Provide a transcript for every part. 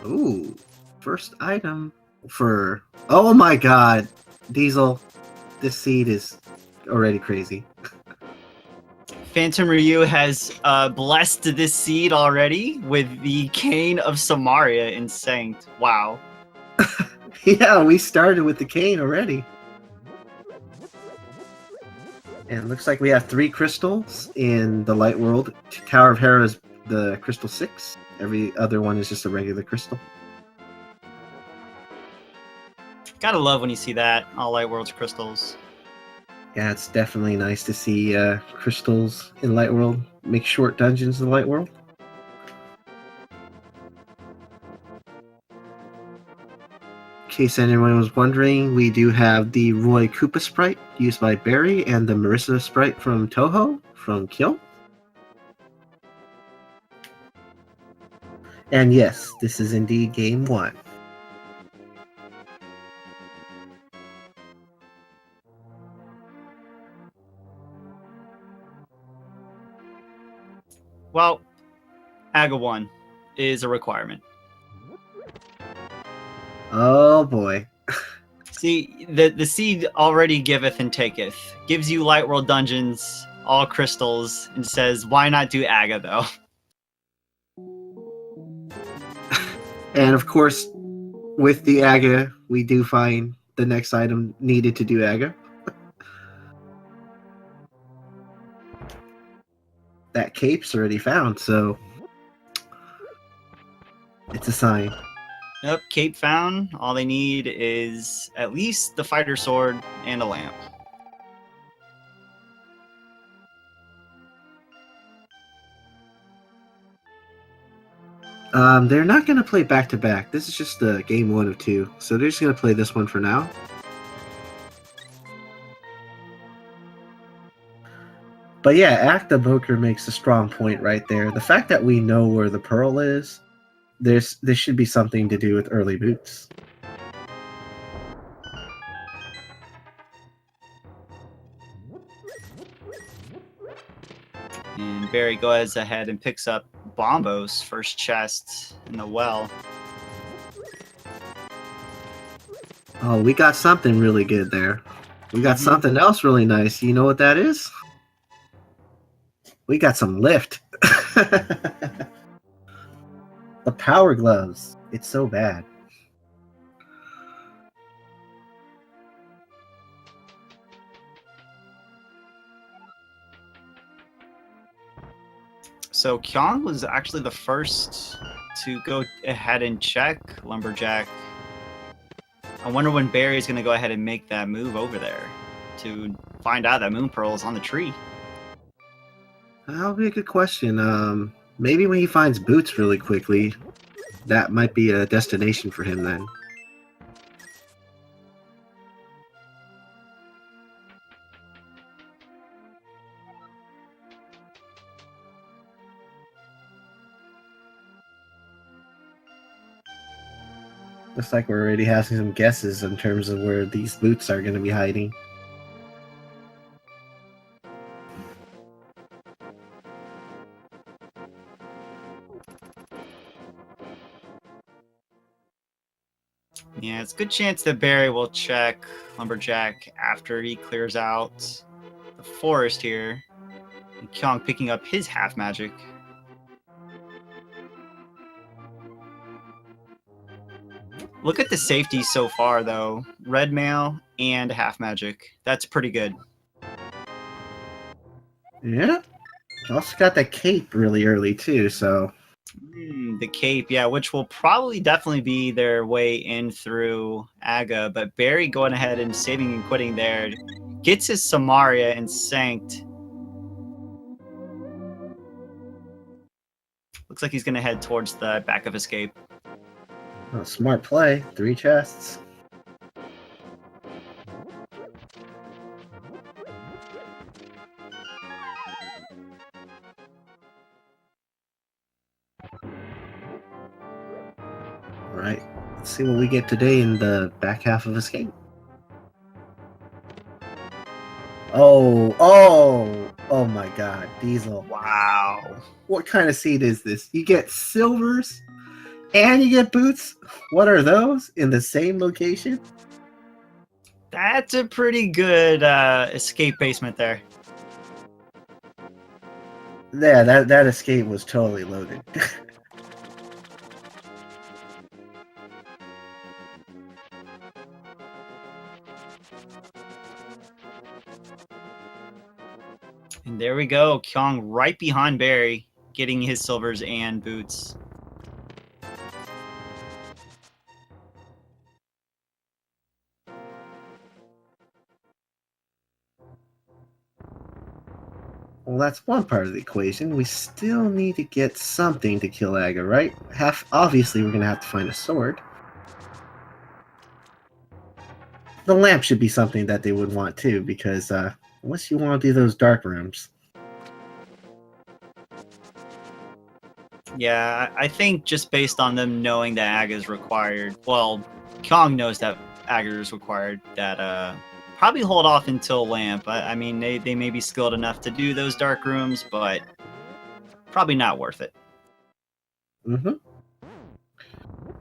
Ooh, first item for... Oh my god, Diesel, this seed is already crazy. Phantom Ryu has blessed this seed already with the Cane of Samaria in Sanct. Wow. Yeah, we started with the cane already. And it looks like we have 3 crystals in the Light World. Tower of Hera is the crystal 6. Every other one is just a regular crystal. Gotta love when you see that. All Light World's crystals. Yeah, it's definitely nice to see crystals in Light World. Make short dungeons in Light World. In case anyone was wondering, we do have the Roy Koopa sprite used by Barry and the Marissa sprite from Toho from Kyong. And yes, this is indeed game 1. Well, Aga 1 is a requirement. Oh boy. See, the seed already giveth and taketh. Gives you Light World dungeons, all crystals, and says, why not do Aga, though? And of course, with the Aga, we do find the next item needed to do Aga. That cape's already found, so it's a sign. Yep, cape found. All they need is at least the fighter sword and a lamp. They're not going to play back-to-back. This is just the game 1 of 2, so they're just going to play this one for now. But yeah, Acta-Boker makes a strong point right there. The fact that we know where the pearl is, this should be something to do with early boots. And Barry goes ahead and picks up Bombo's first chest in the well. Oh, we got something really good there. We got something else really nice. You know what that is? We got some lift. The power gloves. It's so bad. So Kyong was actually the first to go ahead and check Lumberjack. I wonder when Barry's going to go ahead and make that move over there to find out that Moon Pearl is on the tree. That'll be a good question. Maybe when he finds boots really quickly, that might be a destination for him then. Looks like we're already having some guesses in terms of where these boots are going to be hiding. Yeah, it's a good chance that Barry will check Lumberjack after he clears out the forest here. And Kyong picking up his half magic. Look at the safety so far, though. Red mail and half magic. That's pretty good. Yeah. Also got that cape really early, too, so... The cape, yeah, which will probably definitely be their way in through Aga, but Barry going ahead and saving and quitting there. Gets his Samaria and Sanct. Looks like he's going to head towards the back of Escape. Oh, smart play. 3 chests. Alright, let's see what we get today in the back half of Escape. Oh my god, Diesel. Wow. What kind of seed is this? You get silvers, And you get boots. What are those in the same location? That's a pretty good escape basement there. Yeah, that escape was totally loaded. And there we go. Kyong right behind Barry, getting his silvers and boots. Well, that's one part of the equation. We still need to get something to kill Aga, right? Obviously, we're going to have to find a sword. The lamp should be something that they would want too, because unless you want to do those dark rooms. Yeah, I think just based on them knowing that Aga is required, well, Kyong knows that Aga is required, that probably hold off until lamp. I mean, they may be skilled enough to do those dark rooms, but probably not worth it. Mm-hmm.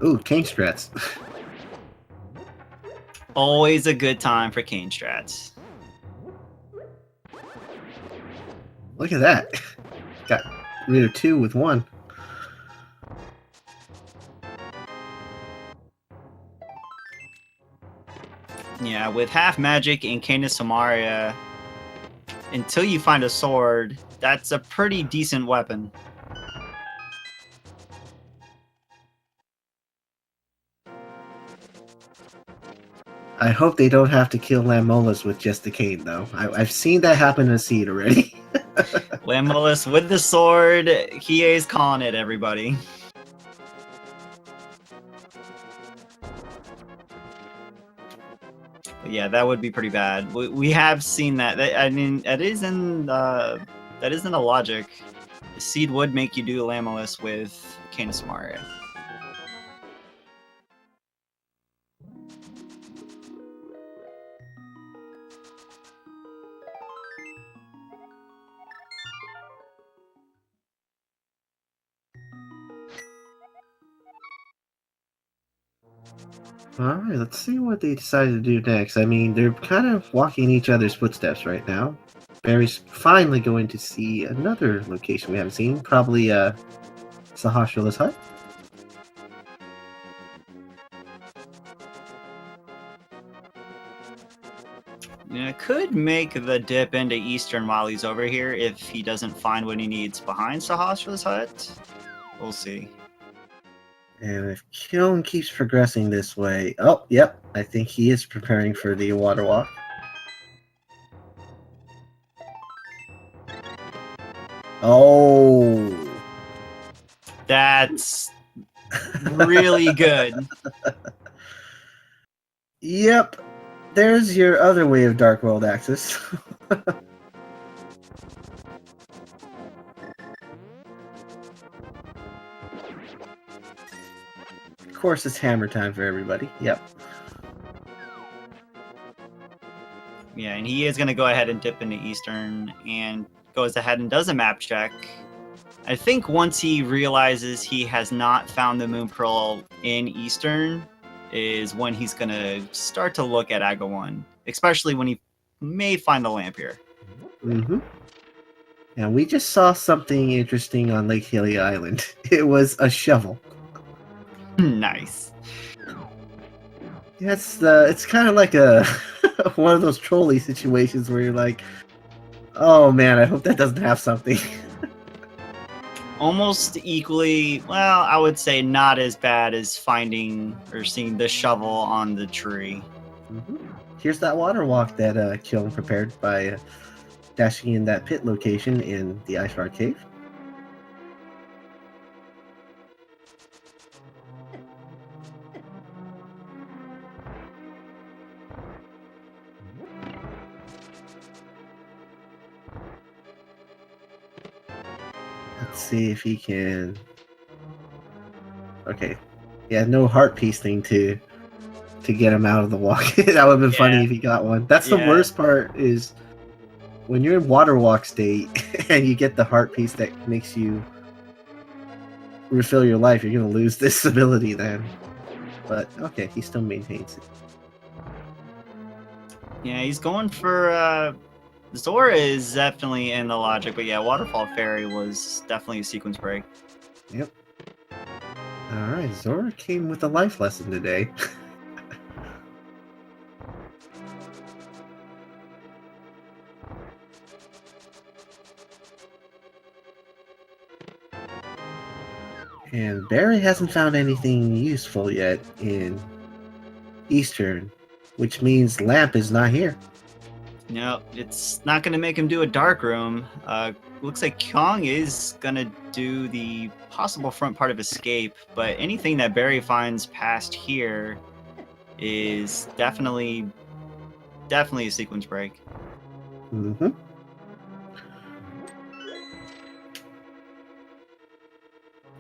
Ooh, King strats. Always a good time for Kane strats. Look at that. Got rid of 2 with 1. Yeah, with half magic and Canis Samaria, until you find a sword, that's a pretty decent weapon. I hope they don't have to kill Lamolas with just the cane, though. I've seen that happen in Seed already. Lamolus with the sword, Hiei's calling it, everybody. But yeah, that would be pretty bad. We have seen that. I mean, that isn't a logic. Seed would make you do Lamolus with Canis Maria. Alright, let's see what they decide to do next. I mean, they're kind of walking in each other's footsteps right now. Barry's finally going to see another location we haven't seen. Probably, Sahasrala's hut. Yeah, could make the dip into Eastern while he's over here if he doesn't find what he needs behind Sahasrala's hut. We'll see. And if Kyong keeps progressing this way... Oh, yep. I think he is preparing for the water walk. Oh! That's really good. Yep. There's your other way of Dark World access. Of course, it's hammer time for everybody. Yep. Yeah, and he is going to go ahead and dip into Eastern and goes ahead and does a map check. I think once he realizes he has not found the Moon Pearl in Eastern is when he's going to start to look at Aga 1, especially when he may find the lamp here. Mm-hmm. And we just saw something interesting on Lake Haley Island. It was a shovel. Nice. Yeah, it's kind of like a one of those trolley situations where you're like, oh man, I hope that doesn't have something. Almost equally, well, I would say not as bad as finding or seeing the shovel on the tree. Mm-hmm. Here's that water walk that Kyung prepared by dashing in that pit location in the Ice Rock Cave. Let's see if he can... Okay. Yeah, no heart piece thing to get him out of the walk. That would have been funny if he got one. That's the worst part is when you're in water walk state and you get the heart piece that makes you refill your life, you're gonna lose this ability then. But okay, he still maintains it. Yeah, he's going for Zora is definitely in the logic, but yeah, Waterfall Fairy was definitely a sequence break. Yep. Alright, Zora came with a life lesson today. And Barry hasn't found anything useful yet in Eastern, which means Lamp is not here. No, it's not going to make him do a dark room. Looks like Kyong is going to do the possible front part of escape, but anything that Barry finds past here is definitely a sequence break. Mm-hmm.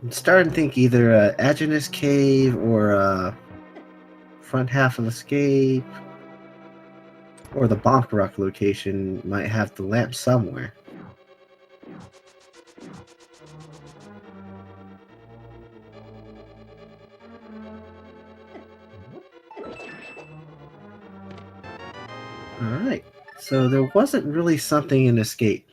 I'm starting to think either Agenus Cave or front half of Escape or the Bonk Rock location might have the lamp somewhere. Alright, so there wasn't really something in Escape.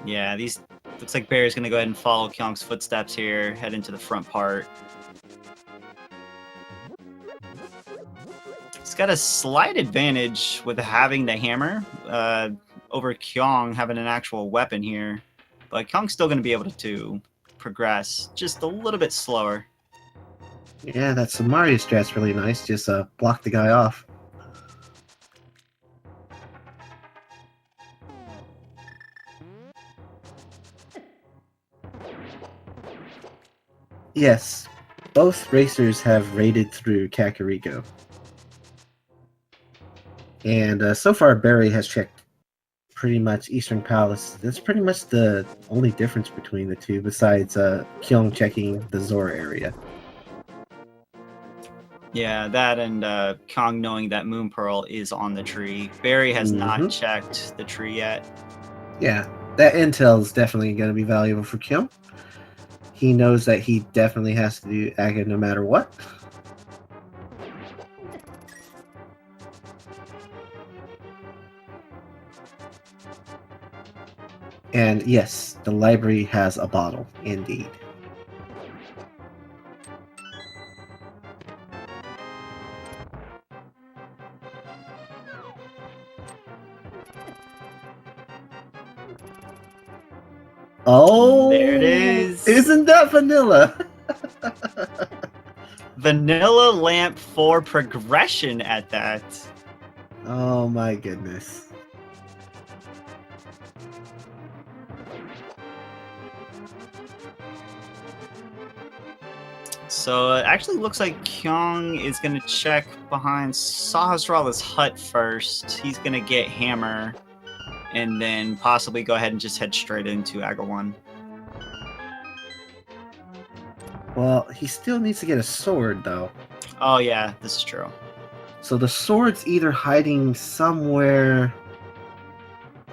Yeah, these looks like Barry's going to go ahead and follow Kyong's footsteps here, head into the front part. He's got a slight advantage with having the hammer over Kyong having an actual weapon here, but Kyong's still going to be able to progress just a little bit slower. Yeah, that Samaria strat's really nice, just block the guy off. Yes, both racers have raided through Kakariko. And so far, Barry has checked pretty much Eastern Palace. That's pretty much the only difference between the two, besides Kyong checking the Zora area. Yeah, that and Kyong knowing that Moon Pearl is on the tree. Barry has not checked the tree yet. Yeah, that intel is definitely going to be valuable for Kyong. He knows that he definitely has to do Aga no matter what. And yes, the library has a bottle, indeed. Oh, there it is. Isn't that vanilla? Vanilla lamp for progression at that. Oh my goodness. So it actually looks like Kyong is going to check behind Sahasrara's hut first. He's going to get Hammer and then possibly go ahead and just head straight into Aga 1. Well, he still needs to get a sword, though. Oh yeah, this is true. So the sword's either hiding somewhere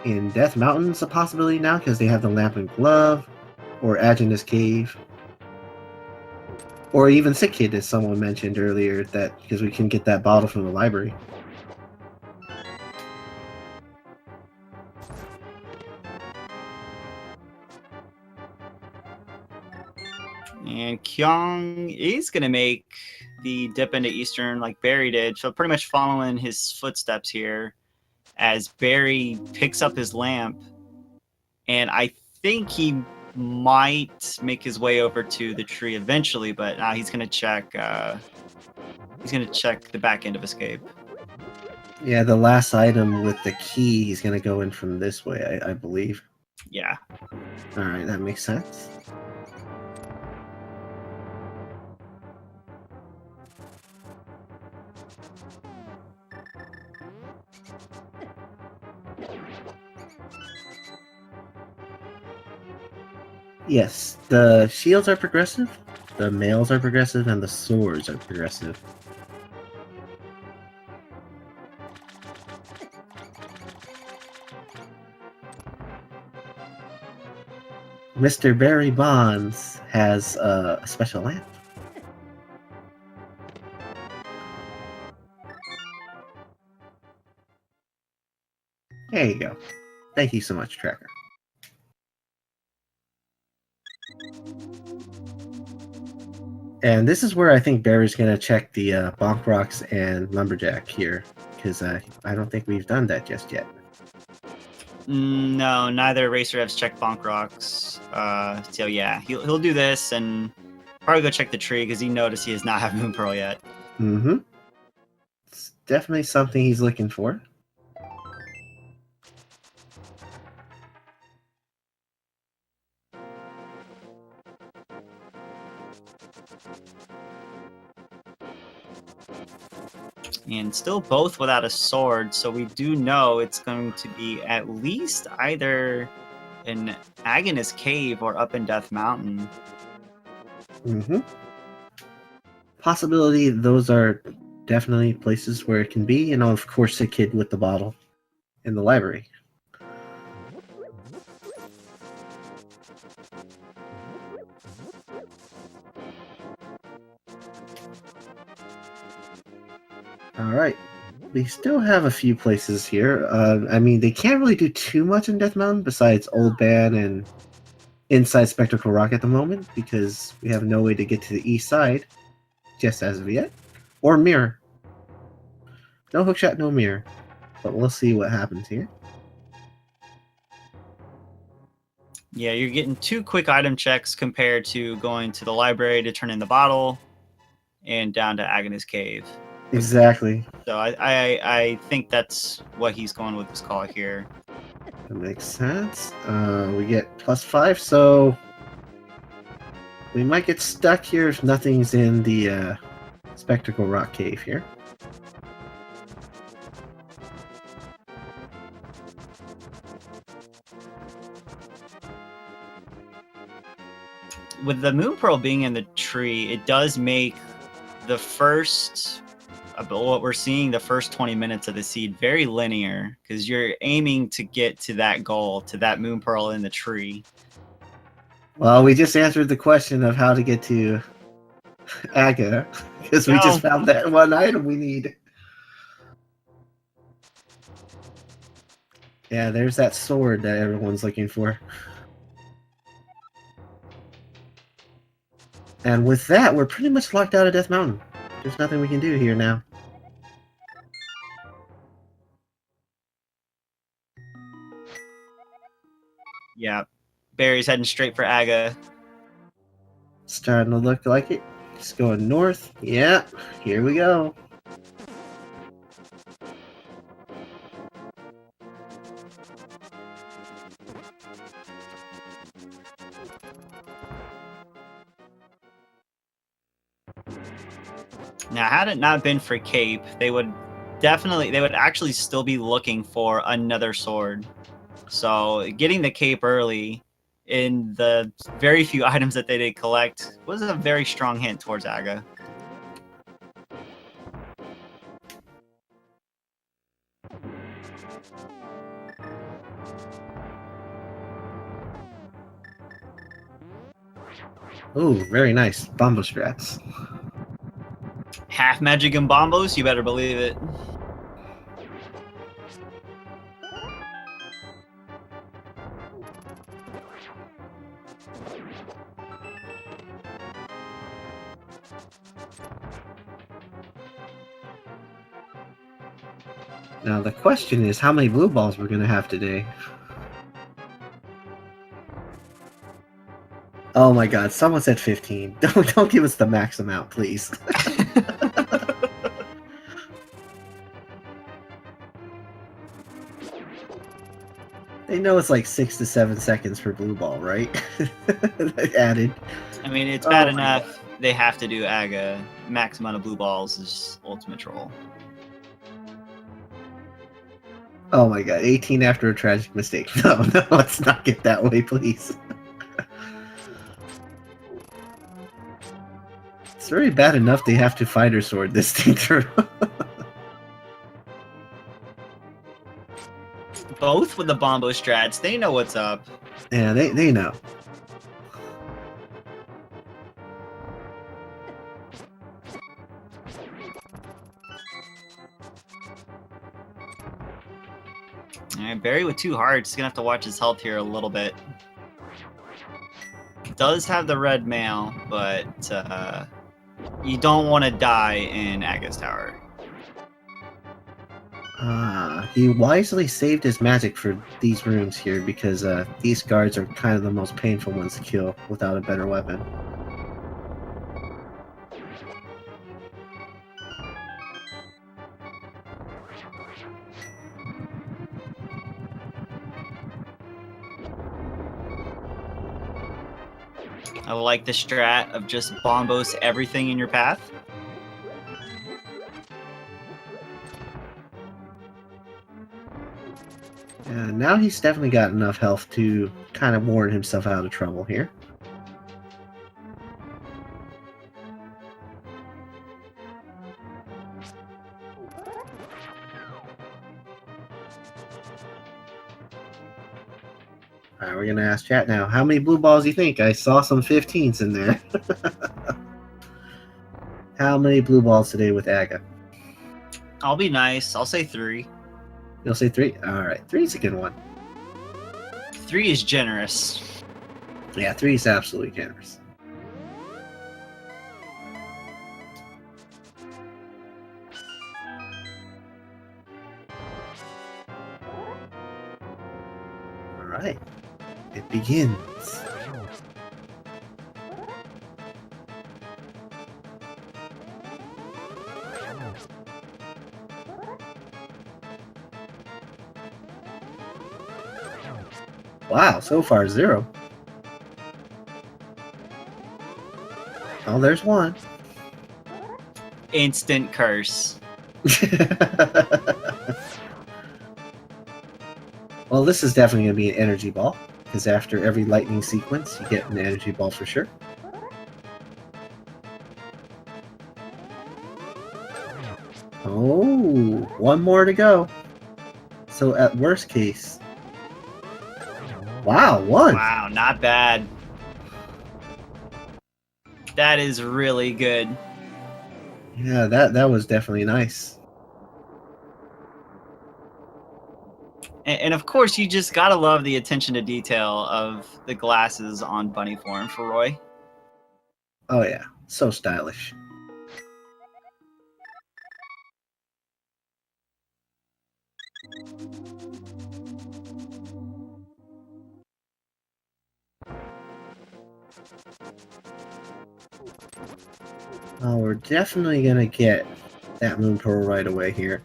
in Death Mountain's a possibility now, because they have the lamp and glove, or Agenus Cave. Or even Sick Kid, as someone mentioned earlier, that because we can get that bottle from the library. And Kyong is going to make the dip into Eastern like Barry did. So pretty much following his footsteps here as Barry picks up his lamp. And I think he might make his way over to the tree eventually, but now he's going to check the back end of Escape. Yeah, the last item with the key, he's going to go in from this way, I believe. Yeah. Alright, that makes sense. Yes, the shields are progressive, the mails are progressive, and the swords are progressive. MrBarrybondz has a special lamp. There you go. Thank you so much, Tracker. And this is where I think Barry's going to check the Bonk Rocks and Lumberjack here, because I don't think we've done that just yet. No, neither racer has checked Bonk Rocks. So yeah, he'll do this and probably go check the tree because he noticed he does not have Moon Pearl yet. Mm-hmm. It's definitely something he's looking for. And still both without a sword, so we do know it's going to be at least either in Agonist Cave or up in Death Mountain. Mm-hmm. Possibility those are definitely places where it can be, and of course the kid with the bottle in the library. Alright, we still have a few places here. I mean, they can't really do too much in Death Mountain besides Old Ban and inside Spectacle Rock at the moment, because we have no way to get to the east side, just as of yet. Or Mirror. No hookshot, no mirror. But we'll see what happens here. Yeah, you're getting 2 quick item checks compared to going to the library to turn in the bottle and down to Agonist Cave. Exactly. So I think that's what he's going with this call here. That makes sense. We get +5, so we might get stuck here if nothing's in the Spectacle Rock Cave here. With the Moon Pearl being in the tree, it does make the first, what we're seeing, the first 20 minutes of the seed very linear, because you're aiming to get to that goal, to that Moon Pearl in the tree. Well, we just answered the question of how to get to Aga, because we just found that one item we need. Yeah, there's that sword that everyone's looking for. And with that, we're pretty much locked out of Death Mountain. There's nothing we can do here now. Yeah, Barry's heading straight for Aga. Starting to look like it. Just going north. Yeah, here we go. Now, had it not been for Cape, they would actually still be looking for another sword. So getting the Cape early in the very few items that they did collect was a very strong hint towards Aga. Ooh, very nice. Bombo strats. Half magic and bombos, you better believe it. Now the question is how many blue balls we're going to have today. Oh my god, someone said 15. Don't give us the max amount, please. They know it's like 6 to 7 seconds per blue ball, right? Added. I mean, it's bad enough they have to do Aga. Max amount of blue balls is ultimate troll. Oh my god, 18 after a tragic mistake. No, let's not get that way, please. It's very bad enough they have to fighter sword this thing through. Both with the Bombo strats, they know what's up. Yeah, they know. And Barry with 2 hearts is gonna have to watch his health here a little bit. Does have the red mail, but you don't want to die in Aga's Tower. He wisely saved his magic for these rooms here because these guards are kind of the most painful ones to kill without a better weapon. I like the strat of just bombos everything in your path. Now he's definitely got enough health to kind of warn himself out of trouble here. Alright, we're gonna ask chat now. How many blue balls do you think? I saw some 15s in there. How many blue balls today with Aga? I'll be nice. I'll say 3. You'll say 3? Alright, 3's a good one. 3 is generous. Yeah, 3 is absolutely generous. Alright, it begins. Wow, so far 0. Oh, there's 1. Instant curse. Well, this is definitely going to be an energy ball, because after every lightning sequence, you get an energy ball for sure. Oh, 1 more to go. So at worst case... Wow, 1! Wow, not bad. That is really good. Yeah, that was definitely nice. And of course, you just gotta love the attention to detail of the glasses on bunny form for Roy. Oh yeah, so stylish. Oh, we're definitely gonna get that moon pearl right away here.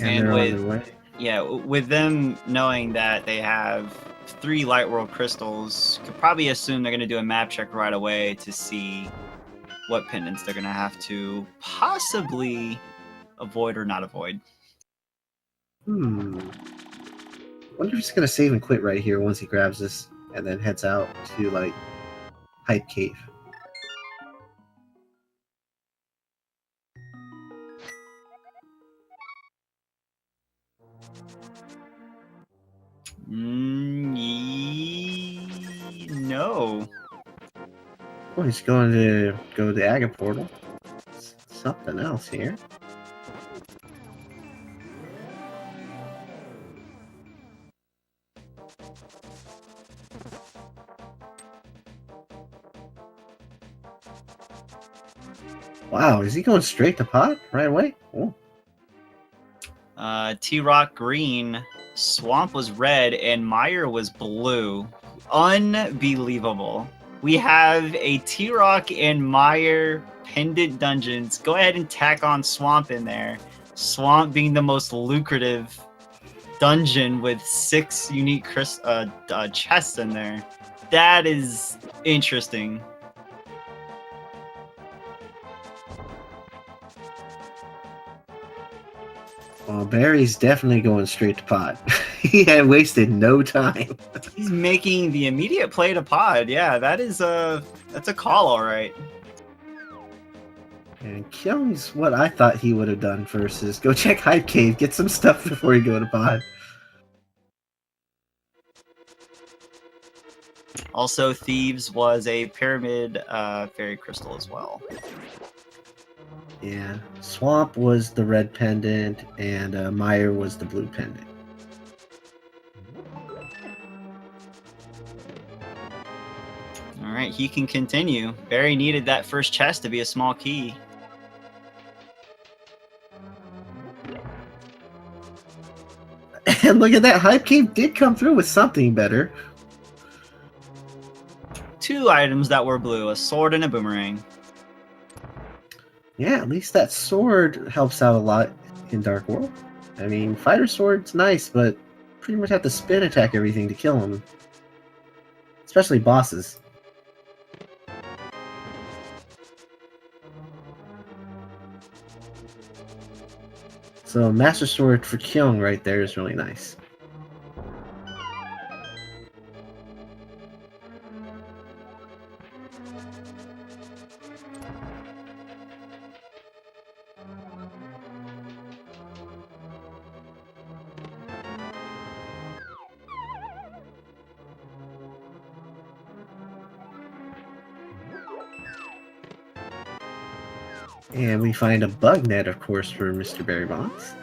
And they're with on their way. yeah, with them knowing that they have 3 light world crystals, could probably assume they're gonna do a map check right away to see what pendants they're gonna have to possibly avoid or not avoid. Wonder if he's gonna save and quit right here once he grabs this, and then heads out to like Hype Cave. No. Oh, he's going to go to the Aga portal. Something else here. Wow, is he going straight to pot right away? Oh. T-Rock green, Swamp was red, and Meyer was blue. Unbelievable. We have a T-Rock and Meyer pendant dungeons. Go ahead and tack on Swamp in there. Swamp being the most lucrative dungeon with 6 unique chests in there. That is interesting. Well, Barry's definitely going straight to pot. He had wasted no time. He's making the immediate play to pod. Yeah, that's a call, all right. And Kyong's what I thought he would have done first is go check Hype Cave, get some stuff before you go to pod. Also, Thieves was a Pyramid Fairy Crystal as well. Yeah, Swamp was the red pendant, and Meyer was the blue pendant. All right, he can continue. Barry needed that first chest to be a small key. And look at that, Hype Cave did come through with something better. 2 items that were blue, a sword and a boomerang. Yeah, at least that sword helps out a lot in Dark World. I mean, Fighter Sword's nice, but pretty much have to spin attack everything to kill them. Especially bosses. So Master Sword for Kyong right there is really nice. And we find a bug net, of course, for MrBarrybondz.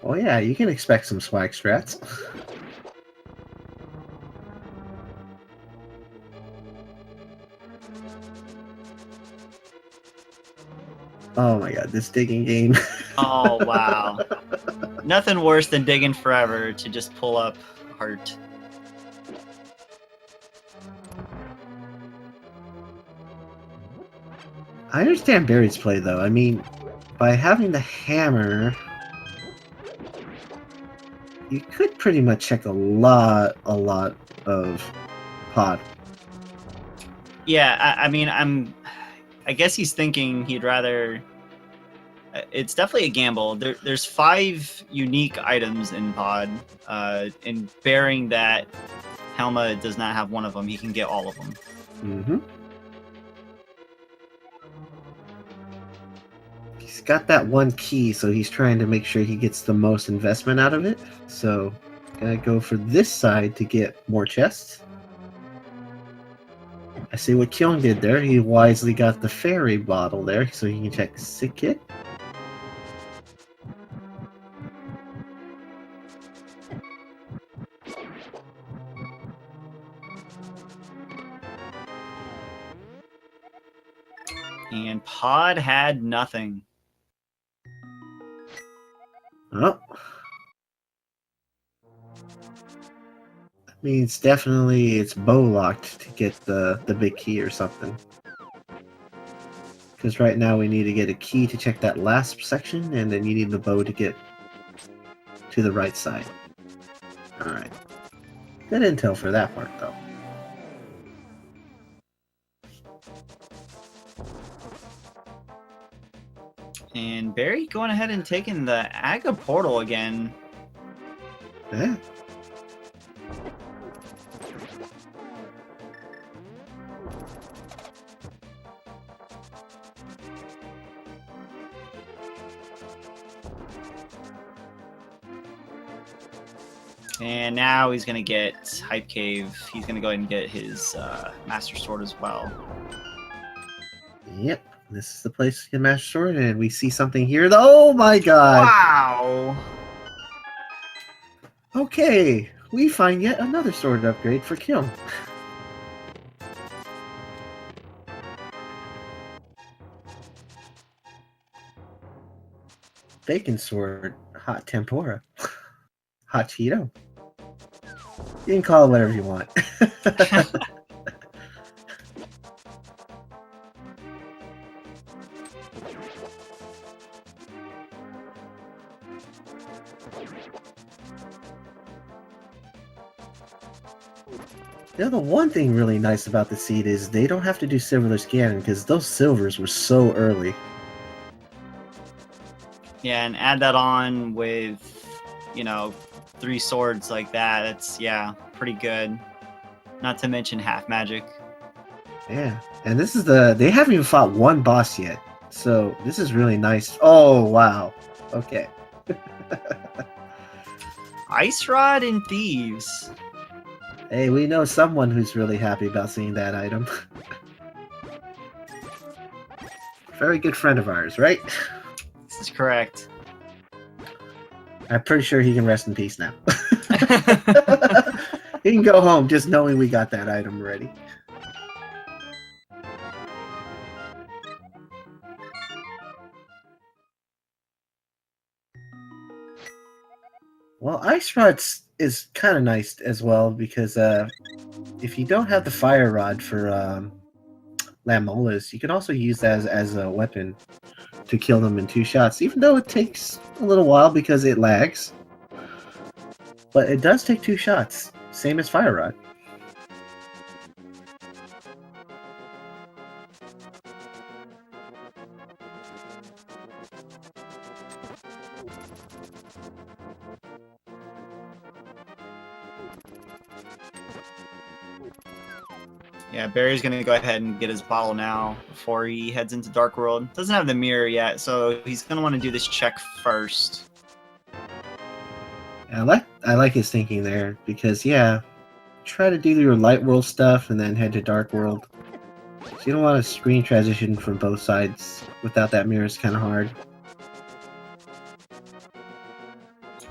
Oh yeah, you can expect some swag strats. Oh my god, this digging game. Oh, wow. Nothing worse than digging forever to just pull up heart. I understand Barry's play though. I mean, by having the hammer, you could pretty much check a lot of pod. Yeah, I mean, I guess he's thinking he'd rather. It's definitely a gamble. There's 5 unique items in pod, and bearing that Helma does not have one of them, he can get all of them. Mm-hmm. He's got that one key, so he's trying to make sure he gets the most investment out of it. So, gonna go for this side to get more chests. I see what Kyung did there. He wisely got the fairy bottle there, so he can check sick kit. And pod had nothing. Oh. That means definitely it's bow locked to get the big key or something. Because right now we need to get a key to check that last section, and then you need the bow to get to the right side. Alright. Good intel for that part, though. And Barry going ahead and taking the Aga portal again. Yeah. And now he's going to get Hype Cave. He's going to go ahead and get his Master Sword as well. Yep. This is the place to get Master Sword, and we see something here. Oh my god! Wow! Okay, we find yet another sword upgrade for Kyung. Bacon sword, hot tempura, hot Cheeto. You can call it whatever you want. You know, the one thing really nice about the seed is they don't have to do silver scanning because those silvers were so early. Yeah, and add that on with, 3 swords like that. That's, pretty good. Not to mention half magic. Yeah, and this is they haven't even fought one boss yet. So this is really nice. Oh, wow. Okay. Ice Rod and Thieves. Hey, we know someone who's really happy about seeing that item. Very good friend of ours, right? This is correct. I'm pretty sure he can rest in peace now. He can go home just knowing we got that item ready. Well, Ice Rod's is kind of nice as well because if you don't have the Fire Rod for Lamolas, you can also use that as a weapon to kill them in 2 shots, even though it takes a little while because it lags. But it does take 2 shots, same as Fire Rod. Yeah, Barry's gonna go ahead and get his bottle now before he heads into Dark World. Doesn't have the mirror yet, so he's gonna want to do this check first. I like his thinking there because yeah, try to do your Light World stuff and then head to Dark World. So you don't want to screen transition from both sides without that mirror. It's kind of hard.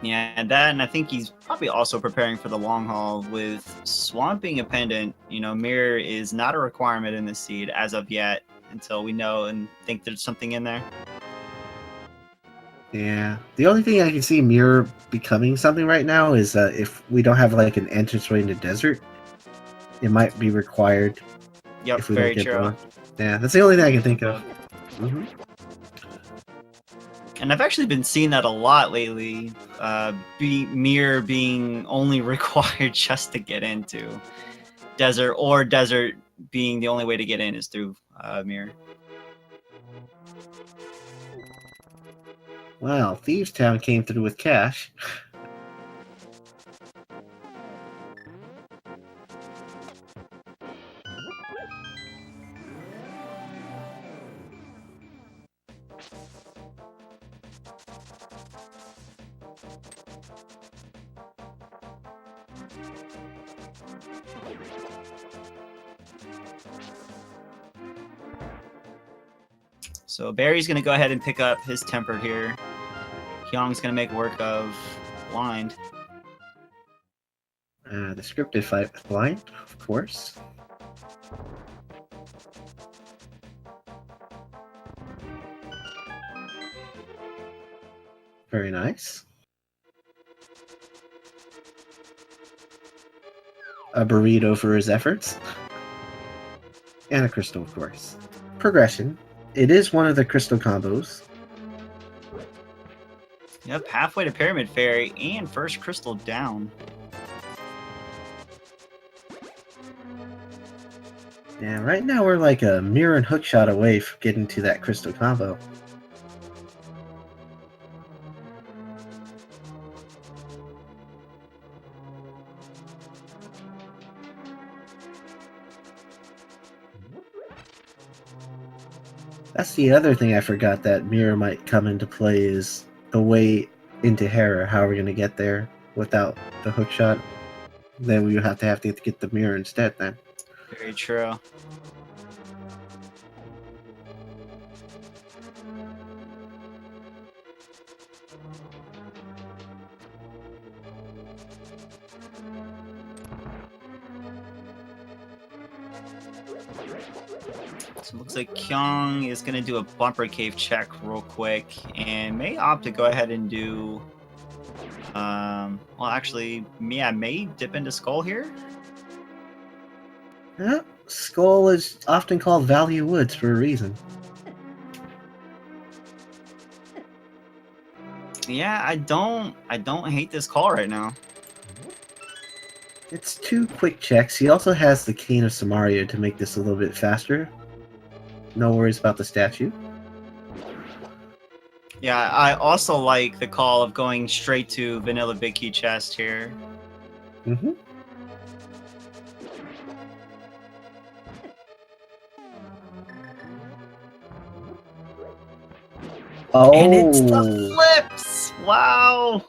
Yeah, and I think he's probably also preparing for the long haul with Swamp being a pendant. You know, mirror is not a requirement in this seed as of yet until we know and think there's something in there. Yeah, the only thing I can see mirror becoming something right now is if we don't have like an entranceway in the desert, it might be required. Yep, if we very don't get true. one. Yeah, that's the only thing I can think of. Mm-hmm. And I've actually been seeing that a lot lately. Mirror being only required just to get into desert, or desert being the only way to get in is through mirror. Wow, Thieves Town came through with cash. So Barry's gonna go ahead and pick up his temper here. Kyong's gonna make work of blind. The scripted fight with blind, of course. Very nice. A burrito for his efforts. And a crystal, of course. Progression. It is one of the crystal combos. Yep, halfway to Pyramid Fairy and first crystal down. Yeah, right now we're like a mirror and hookshot away from getting to that crystal combo. That's the other thing I forgot that mirror might come into play is the way into Hera. How are we going to get there without the hookshot? Then we would have to get the mirror instead then. Very true. So it looks like Kyong is going to do a bumper cave check real quick and may opt to go ahead and do... well, actually, yeah, may dip into Skull here. Yeah, Skull is often called Value Woods for a reason. Yeah, I don't hate this call right now. It's 2 quick checks. He also has the Cane of Samaria to make this a little bit faster. No worries about the statue. Yeah, I also like the call of going straight to Vanilla Big Key Chest here. Mm-hmm. Oh. And it's the flips! Wow!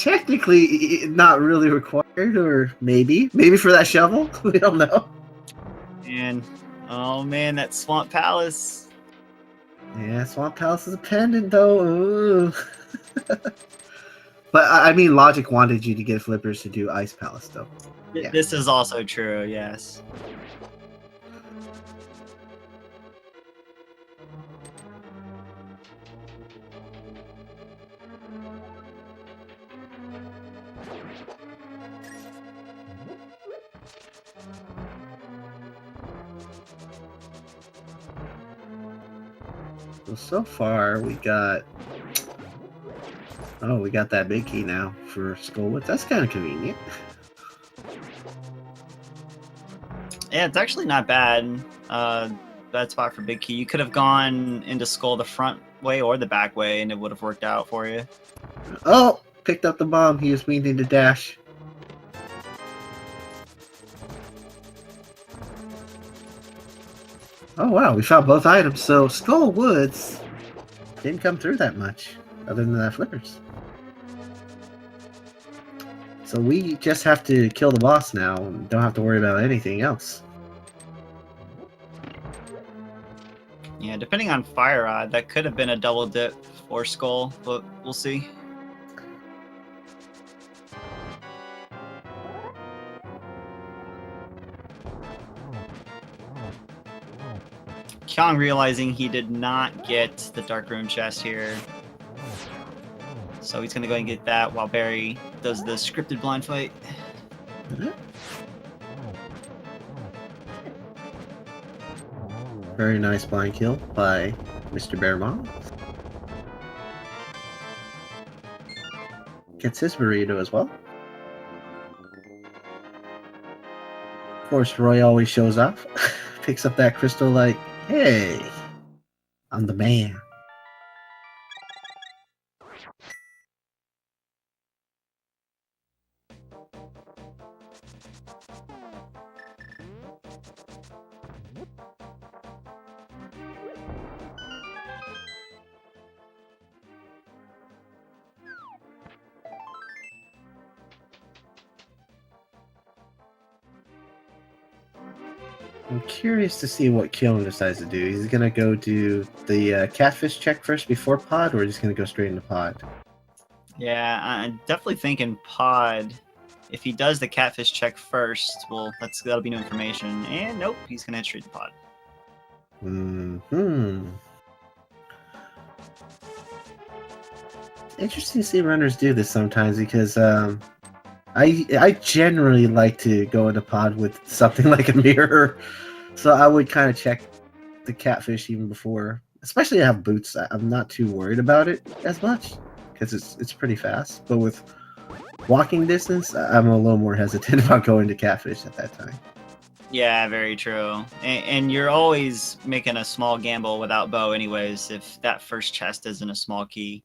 technically not really required, or maybe for that shovel. We don't know. And oh man, that Swamp Palace. Yeah, Swamp Palace is a pendant though. Ooh. But I mean, Logic wanted you to get flippers to do Ice Palace though. Yeah. This is also true, yes. Well, so far we got. Oh, we got that big key now for Skullwoods. That's kind of convenient. Yeah, it's actually not bad. Bad spot for big key. You could have gone into Skull the front way or the back way, and it would have worked out for you. Oh, picked up the bomb. He was meaning to dash. Oh wow, we found both items. So Skull Woods didn't come through that much, other than that flippers. So we just have to kill the boss now and don't have to worry about anything else. Yeah, depending on Fire Rod, that could have been a double dip for Skull, but we'll see. Kyong realizing he did not get the Dark Room chest here. So he's going to go and get that while Barry does the scripted blind fight. Very nice blind kill by MrBarrybondz. Gets his burrito as well. Of course, Roy always shows up. Picks up that crystal like, hey, I'm the man. I'm curious to see what Kyong decides to do. He's gonna go do the catfish check first before pod, or he's gonna go straight into pod? Yeah, I'm definitely thinking pod. If he does the catfish check first, well, that'll be new information. And nope, he's gonna head straight to pod. Interesting to see runners do this sometimes, because I generally like to go into pod with something like a mirror, so I would kind of check the catfish even before. Especially if I have boots, I'm not too worried about it as much because it's pretty fast. But with walking distance, I'm a little more hesitant about going to catfish at that time. Yeah, very true. And you're always making a small gamble without bow anyways if that first chest isn't a small key.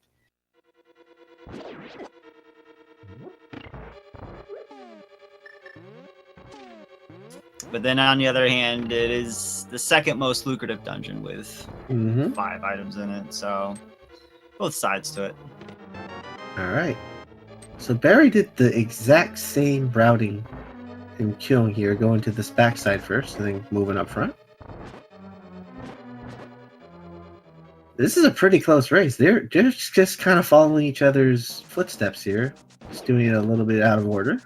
But then on the other hand, it is the second most lucrative dungeon with 5 items in it, so both sides to it. Alright. So Barry did the exact same routing in Kyong here, going to this backside first and then moving up front. This is a pretty close race. They're just kind of following each other's footsteps here. Just doing it a little bit out of order.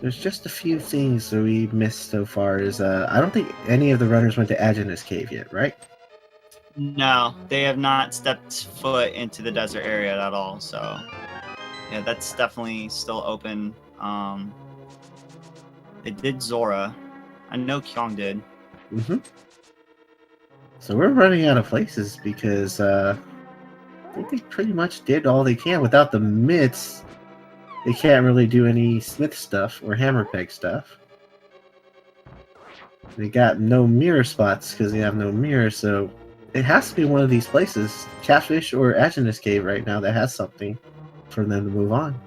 There's just a few things that we missed so far. I don't think any of the runners went to Agina's cave yet, right? No, they have not stepped foot into the desert area at all, so yeah, that's definitely still open. They did Zora. I know Kyong did. So we're running out of places because I think they pretty much did all they can. Without the mitts, they can't really do any smith stuff or hammer peg stuff. They got no mirror spots because they have no mirror, so it has to be one of these places, Catfish or Agenus Cave right now, that has something for them to move on.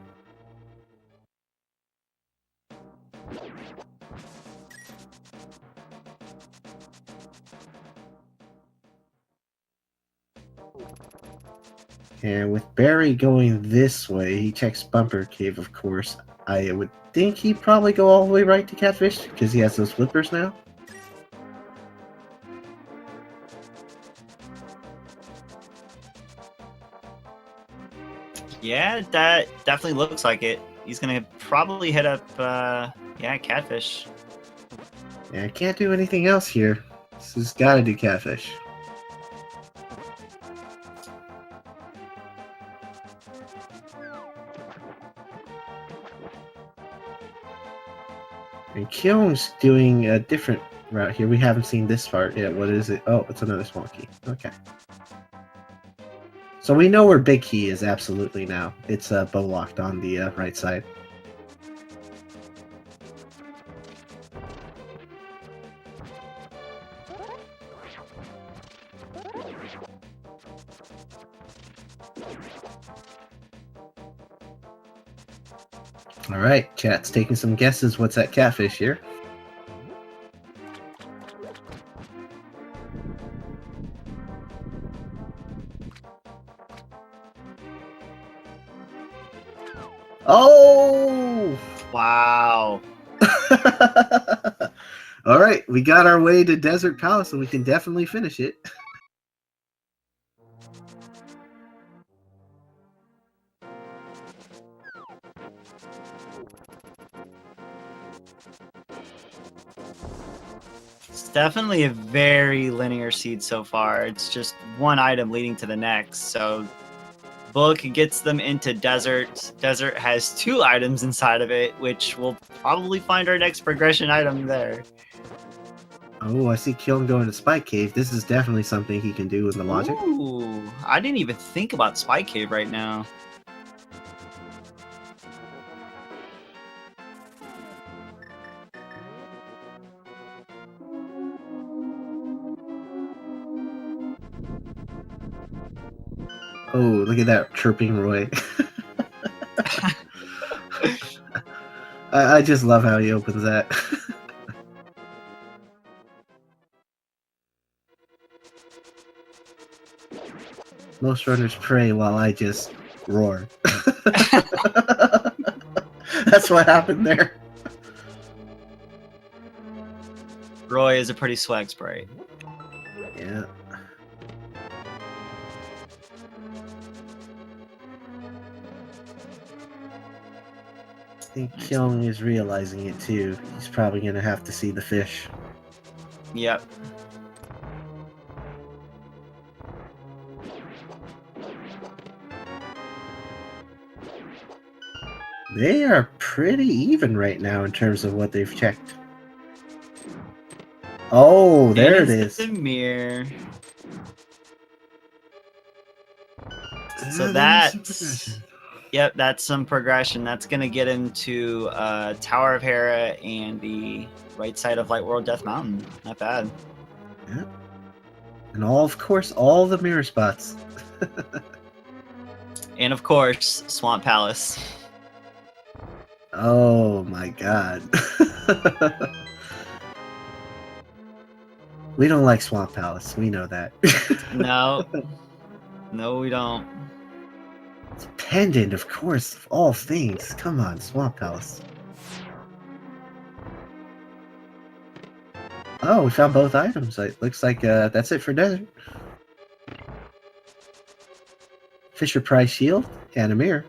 And with Barry going this way, he checks Bumper Cave, of course. I would think he'd probably go all the way right to Catfish because he has those flippers now. Yeah, that definitely looks like it. He's gonna probably hit up, yeah, Catfish. Yeah, I can't do anything else here. This has got to do Catfish. And Kyong's doing a different route here. We haven't seen this part yet. What is it? Oh, it's another small key. Okay. So we know where Big Key is absolutely now. It's bow locked on the right side. Alright, chat's taking some guesses. What's that Catfish here? Oh! Wow. Alright, we got our way to Desert Palace and we can definitely finish it. It's definitely a very linear seed so far. It's just one item leading to the next. So Book gets them into Desert. Desert has 2 items inside of it, which we'll probably find our next progression item there. Oh, I see Kyong going to Spike Cave. This is definitely something he can do with the logic. Ooh, I didn't even think about Spy Cave right now. Oh, look at that chirping Roy. I just love how he opens that. Most runners pray while I just roar. That's what happened there. Roy is a pretty swag sprite. Yeah. I think Kyong is realizing it too. He's probably going to have to see the fish. Yep. They are pretty even right now in terms of what they've checked. Oh, there it is. The mirror. So that's... Yep, that's some progression. That's going to get into Tower of Hera and the right side of Light World Death Mountain. Not bad. Yep. And of course, all the mirror spots. And of course, Swamp Palace. Oh my god. We don't like Swamp Palace. We know that. No. No, we don't. It's pendant, of course, of all things. Come on, Swamp Palace. Oh, we found both items. It looks like that's it for Desert. Fisher Price Shield and a mirror.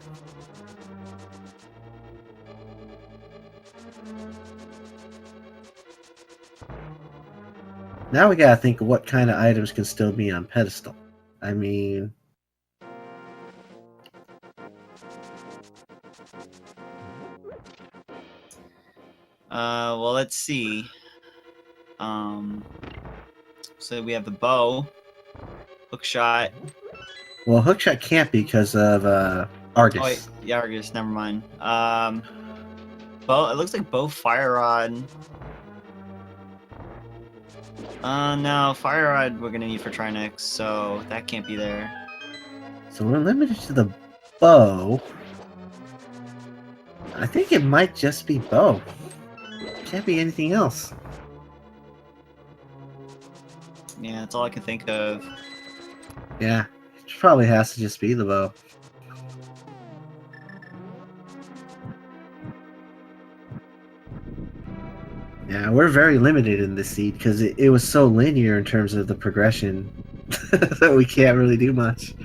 Now we gotta think of what kind of items can still be on pedestal. I mean... Well, let's see. So we have the bow, hookshot. Well, hookshot can't because of Argus. Oh wait, yeah, Argus. Never mind. Bow. It looks like bow, fire rod. No, Fire Rod we're gonna need for Trinix, so that can't be there. So we're limited to the bow. I think it might just be bow. Can't be anything else. Yeah, that's all I can think of. Yeah, it probably has to just be the bow. Yeah, we're very limited in this seed because it was so linear in terms of the progression that we can't really do much.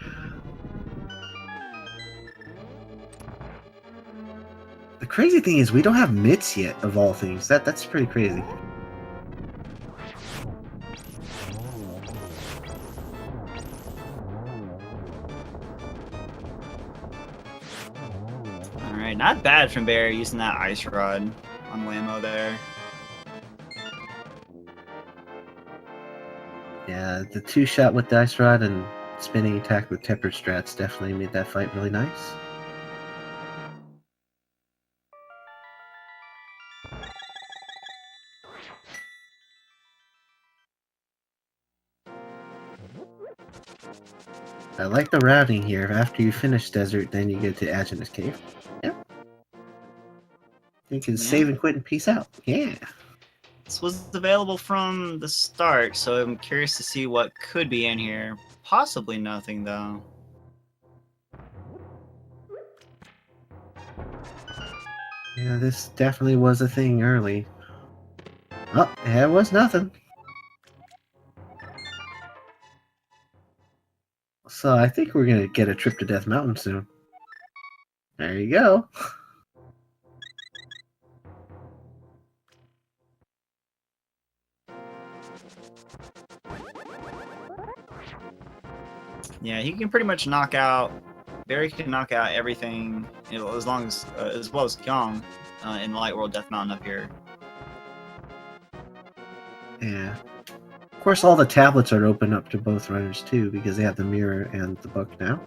The crazy thing is we don't have mitts yet, of all things. That's pretty crazy. Alright, not bad from Barry using that Ice Rod on Lamo there. Yeah, the two-shot with the Ice Rod and spinning attack with Tempered Strats definitely made that fight really nice. I like the routing here. After you finish Desert, then you get to Aginus Cave. Yep. You can save and quit and peace out. Yeah. This was available from the start, so I'm curious to see what could be in here. Possibly nothing, though. Yeah, this definitely was a thing early. Oh, it was nothing. So I think we're gonna get a trip to Death Mountain soon. There you go. Yeah, he can pretty much knock out. Barry can knock out everything, you know, as well as Kyong in the Light World Death Mountain up here. Yeah. Of course, all the tablets are open up to both runners too, because they have the mirror and the book now.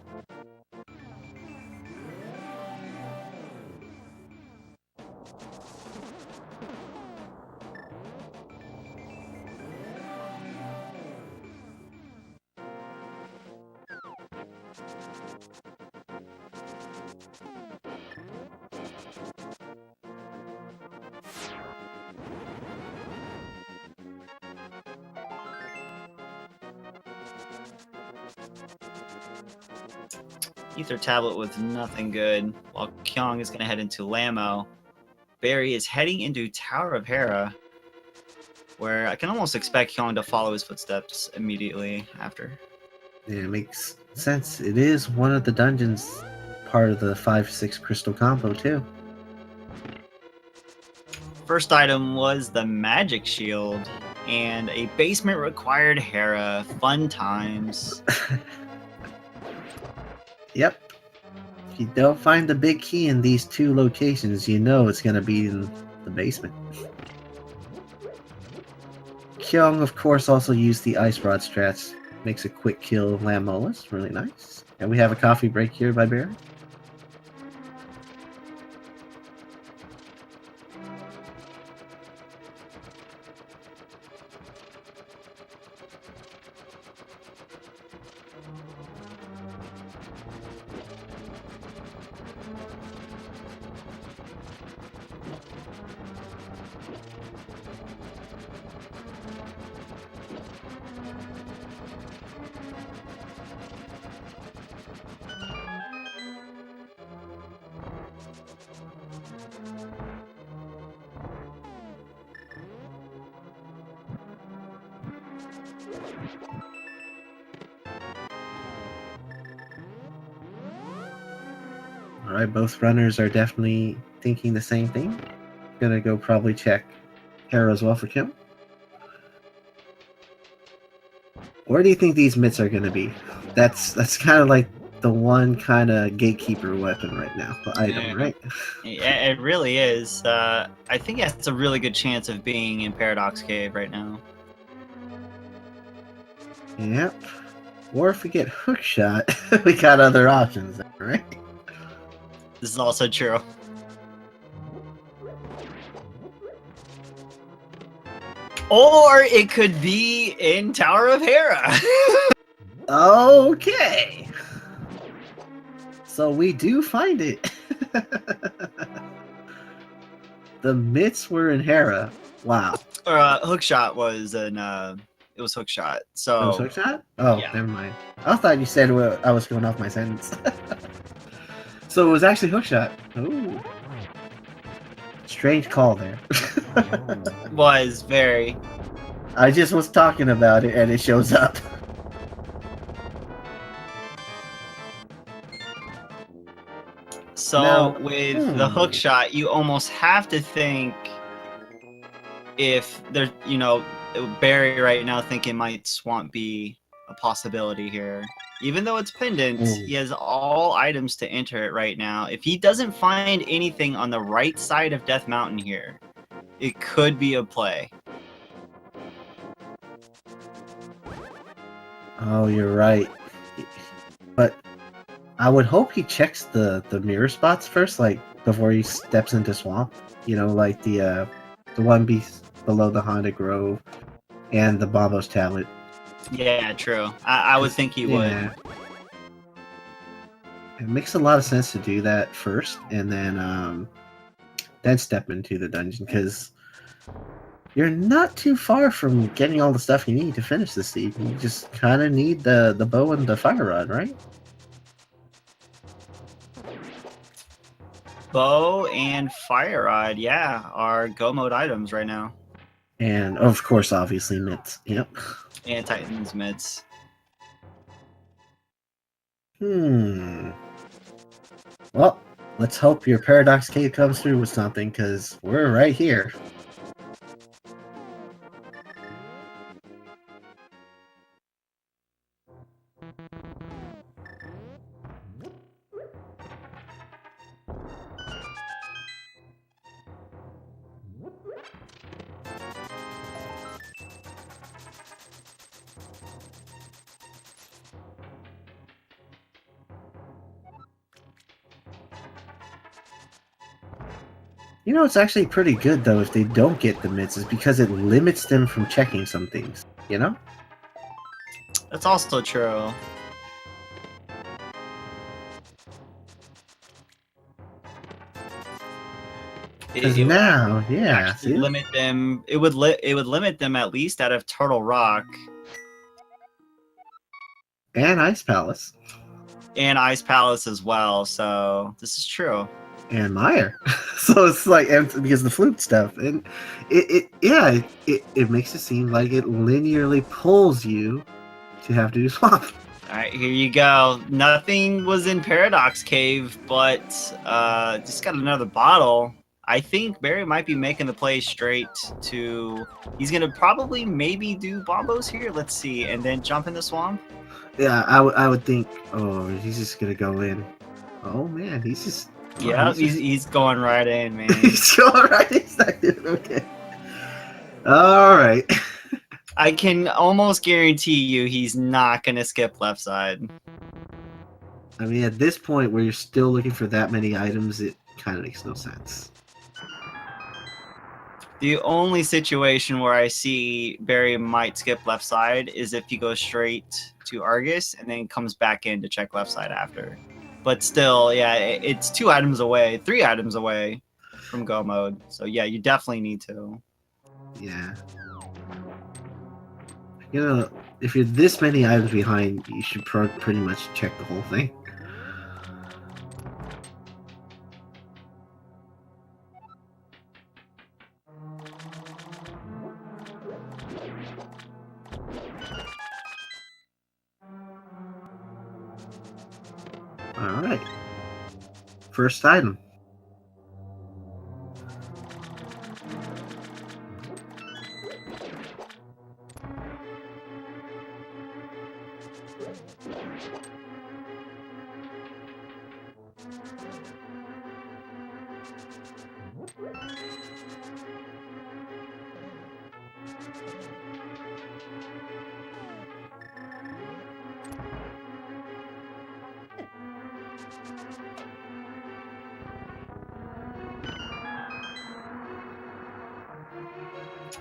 Ether Tablet with nothing good, while Kyong is going to head into Lamo. Barry is heading into Tower of Hera, where I can almost expect Kyong to follow his footsteps immediately after. Yeah, it makes sense. It is one of the dungeons, part of the 5-6 crystal combo too. First item was the Magic Shield and a basement required Hera. Fun times. Yep. If you don't find the big key in these two locations, you know it's going to be in the basement. Kyong, of course, also used the Ice Rod strats. Makes a quick kill of Lamolas. Really nice. And we have a coffee break here by Barry. Alright, both runners are definitely thinking the same thing. Gonna go probably check Hera as well for Kim. Where do you think these mitts are gonna be? That's kind of like the one kind of gatekeeper weapon right now, the item, right? Yeah, it really is. I think it has a really good chance of being in Paradox Cave right now. Yep. Or if we get hookshot, we got other options, right? This is also true. Or it could be in Tower of Hera. Okay. So we do find it. The myths were in Hera. Wow. Hookshot was it was Hookshot. So It was Hookshot? Oh, yeah. never mind. I thought you said I was going off my sentence. So it was actually Hookshot. Ooh. Strange call there. Was very. I just was talking about it and it shows up. So Now, with the hook shot, you almost have to think if there's, Barry right now thinking might Swamp be a possibility here. Even though it's pendant, he has all items to enter it right now. If he doesn't find anything on the right side of Death Mountain here, it could be a play. Oh, you're right. But I would hope he checks the mirror spots first, like before he steps into Swamp. Like the one below the Haunted Grove and the Bobo's Tablet. Yeah, true. I would think he would. It makes a lot of sense to do that first, and then step into the dungeon, because you're not too far from getting all the stuff you need to finish the seed. You just kind of need the bow and the fire rod, right? Bow and fire rod, yeah, are go mode items right now. And of course, obviously, mitts. Yep. And Titan's mitts. Well, let's hope your Paradox Cave comes through with something, because we're right here. It's actually pretty good, though, if they don't get the mitts, is because it limits them from checking some things, That's also true. Because now, yeah, see? Limit them. It would limit them at least out of Turtle Rock And Ice Palace. and Ice Palace as well. So this is true. And Meyer. So it's like, and because the flute stuff, and it makes it seem like it linearly pulls you to have to do Swamp. All right, here you go. Nothing was in Paradox Cave, but just got another bottle. I think Barry might be making the play straight to. He's gonna probably maybe do Bombos here. Let's see, and then jump in the swamp. Yeah, I would think. Oh, he's just gonna go in. Oh man, he's just. Yeah, he's going right in, man. He's going right in. Okay. All right. I can almost guarantee you he's not gonna skip left side. I mean, at this point where you're still looking for that many items, it kind of makes no sense. The only situation where I see Barry might skip left side is if he goes straight to Argus and then comes back in to check left side after. But still, yeah, it's 3 items away from go mode. So yeah, you definitely need to. Yeah. If you're this many items behind, you should pretty much check the whole thing. Alright. First item.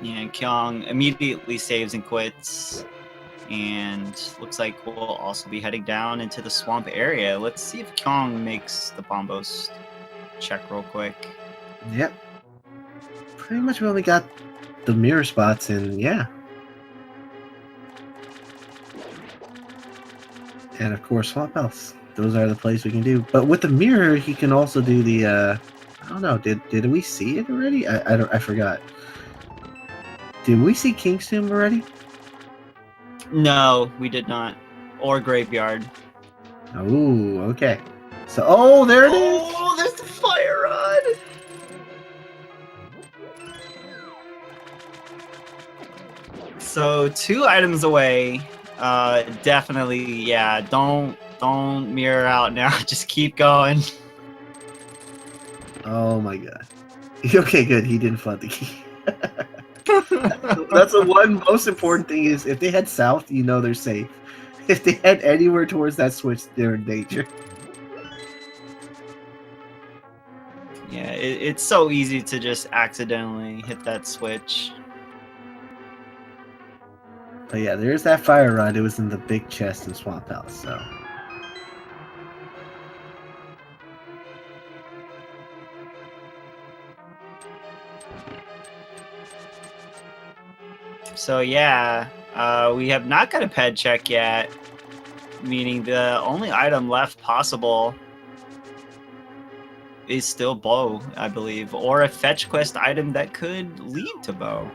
Yeah, Kyong immediately saves and quits. And looks like we'll also be heading down into the swamp area. Let's see if Kyong makes the bombos check real quick. Yep. Pretty much we only got the mirror spots, and yeah. And of course, swamp house. Those are the plays we can do. But with the mirror, he can also do the. I don't know. Did we see it already? I forgot. Did we see King's Tomb already? No, we did not. Or Graveyard. Oh, okay. So, oh, there it is. Oh, there's the fire rod. So 2 items away. Definitely, yeah. Don't mirror out now. Just keep going. Oh my god. Okay, good. He didn't flood the key. That's the one most important thing is if they head south, you know they're safe. If they head anywhere towards that switch, they're in danger. Yeah, it's so easy to just accidentally hit that switch. But yeah, there's that fire rod. It was in the big chest in Swamp House, so. So yeah, we have not got a ped check yet, meaning the only item left possible is still bow, I believe, or a fetch quest item that could lead to bow.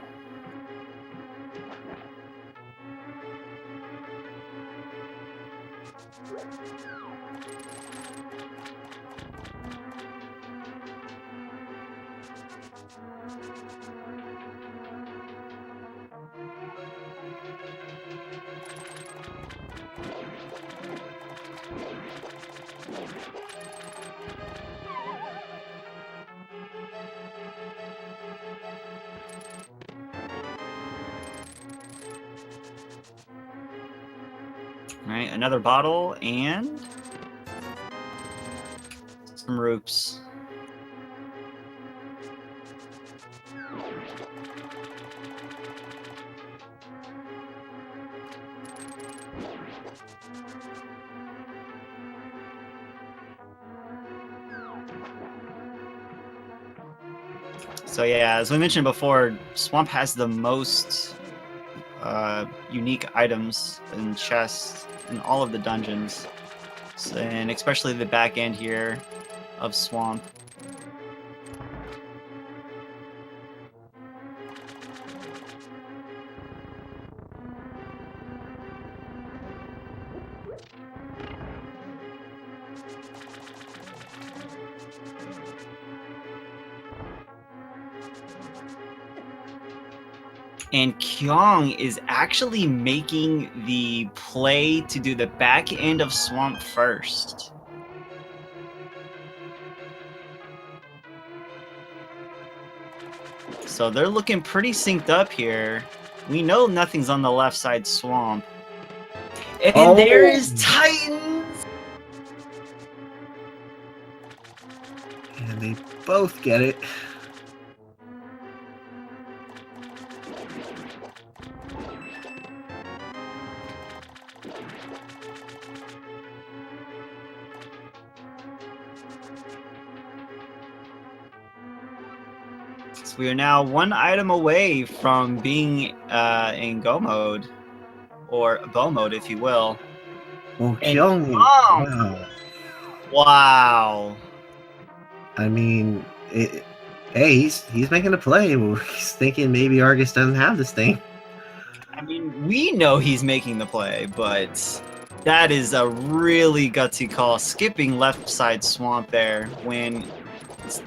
All right, another bottle and some roops. So yeah, as we mentioned before, Swamp has the most unique items and chests in all of the dungeons, so, and especially the back end here of Swamp. And Kyong is actually making the play to do the back end of Swamp first. So they're looking pretty synced up here. We know nothing's on the left side Swamp. And there is Titans! And they both get it. So we are now 1 item away from being in go mode, or bow mode, if you will. Well, And Kyong, wow. Wow. I mean, hey, he's making a play. He's thinking maybe Argus doesn't have this thing. I mean, we know he's making the play, but that is a really gutsy call. Skipping left side Swamp there when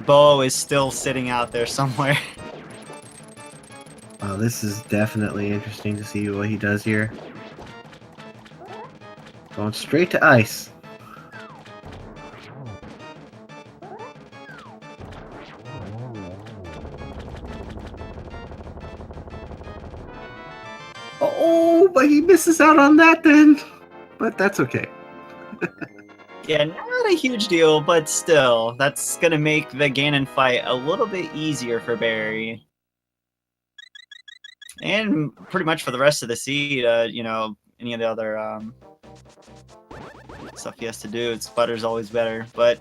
Bo is still sitting out there somewhere. Wow, this is definitely interesting to see what he does here. Going straight to ice. Oh, but he misses out on that then. But that's okay. Yeah, not a huge deal, but still, that's going to make the Ganon fight a little bit easier for Barry. And pretty much for the rest of the seed, you know, any of the other stuff he has to do, it's butter's always better. But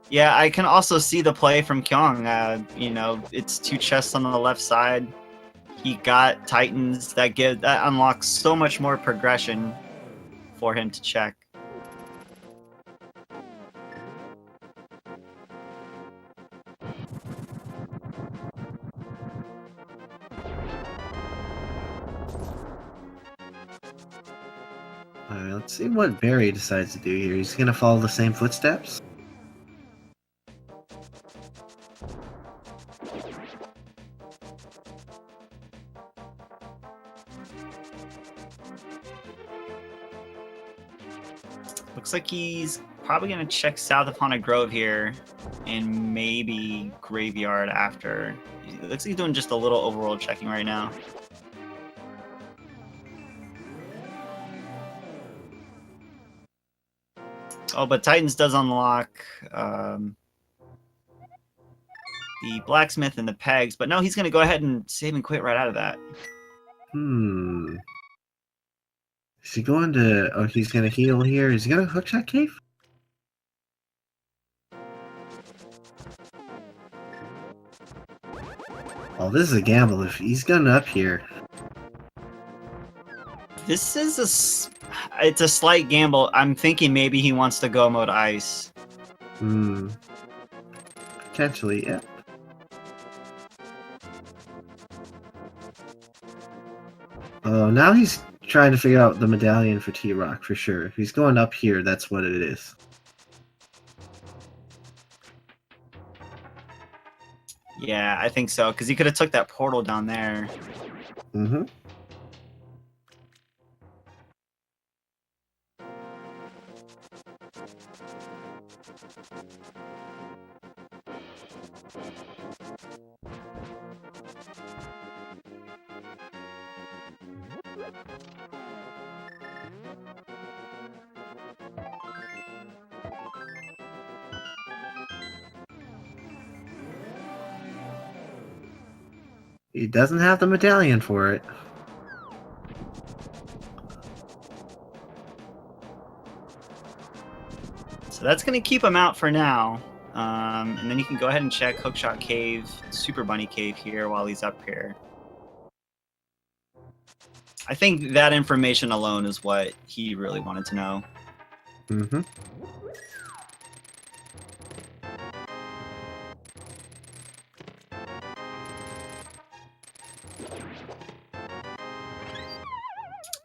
yeah, I can also see the play from Kyong. You know, it's 2 chests on the left side. He got Titans that unlocks so much more progression for him to check. Alright, let's see what Barry decides to do here. He's gonna follow the same footsteps? Looks like he's probably going to check south of Haunted Grove here and maybe Graveyard after. It looks like he's doing just a little overworld checking right now. Oh, but Titans does unlock the Blacksmith and the Pegs, but no, he's going to go ahead and save and quit right out of that. Is he going to... Oh, he's going to heal here. Is he going to hookshot cave? Oh, this is a gamble. If he's going up here... This is it's a slight gamble. I'm thinking maybe he wants to go mode ice. Potentially, yeah. Oh, now he's trying to figure out the medallion for T-Rock for sure. If he's going up here, that's what it is. Yeah, I think so, because he could have took that portal down there. Mm-hmm. He doesn't have the medallion for it. So that's going to keep him out for now. And then you can go ahead and check Hookshot Cave, Super Bunny Cave here while he's up here. I think that information alone is what he really wanted to know. Mm-hmm.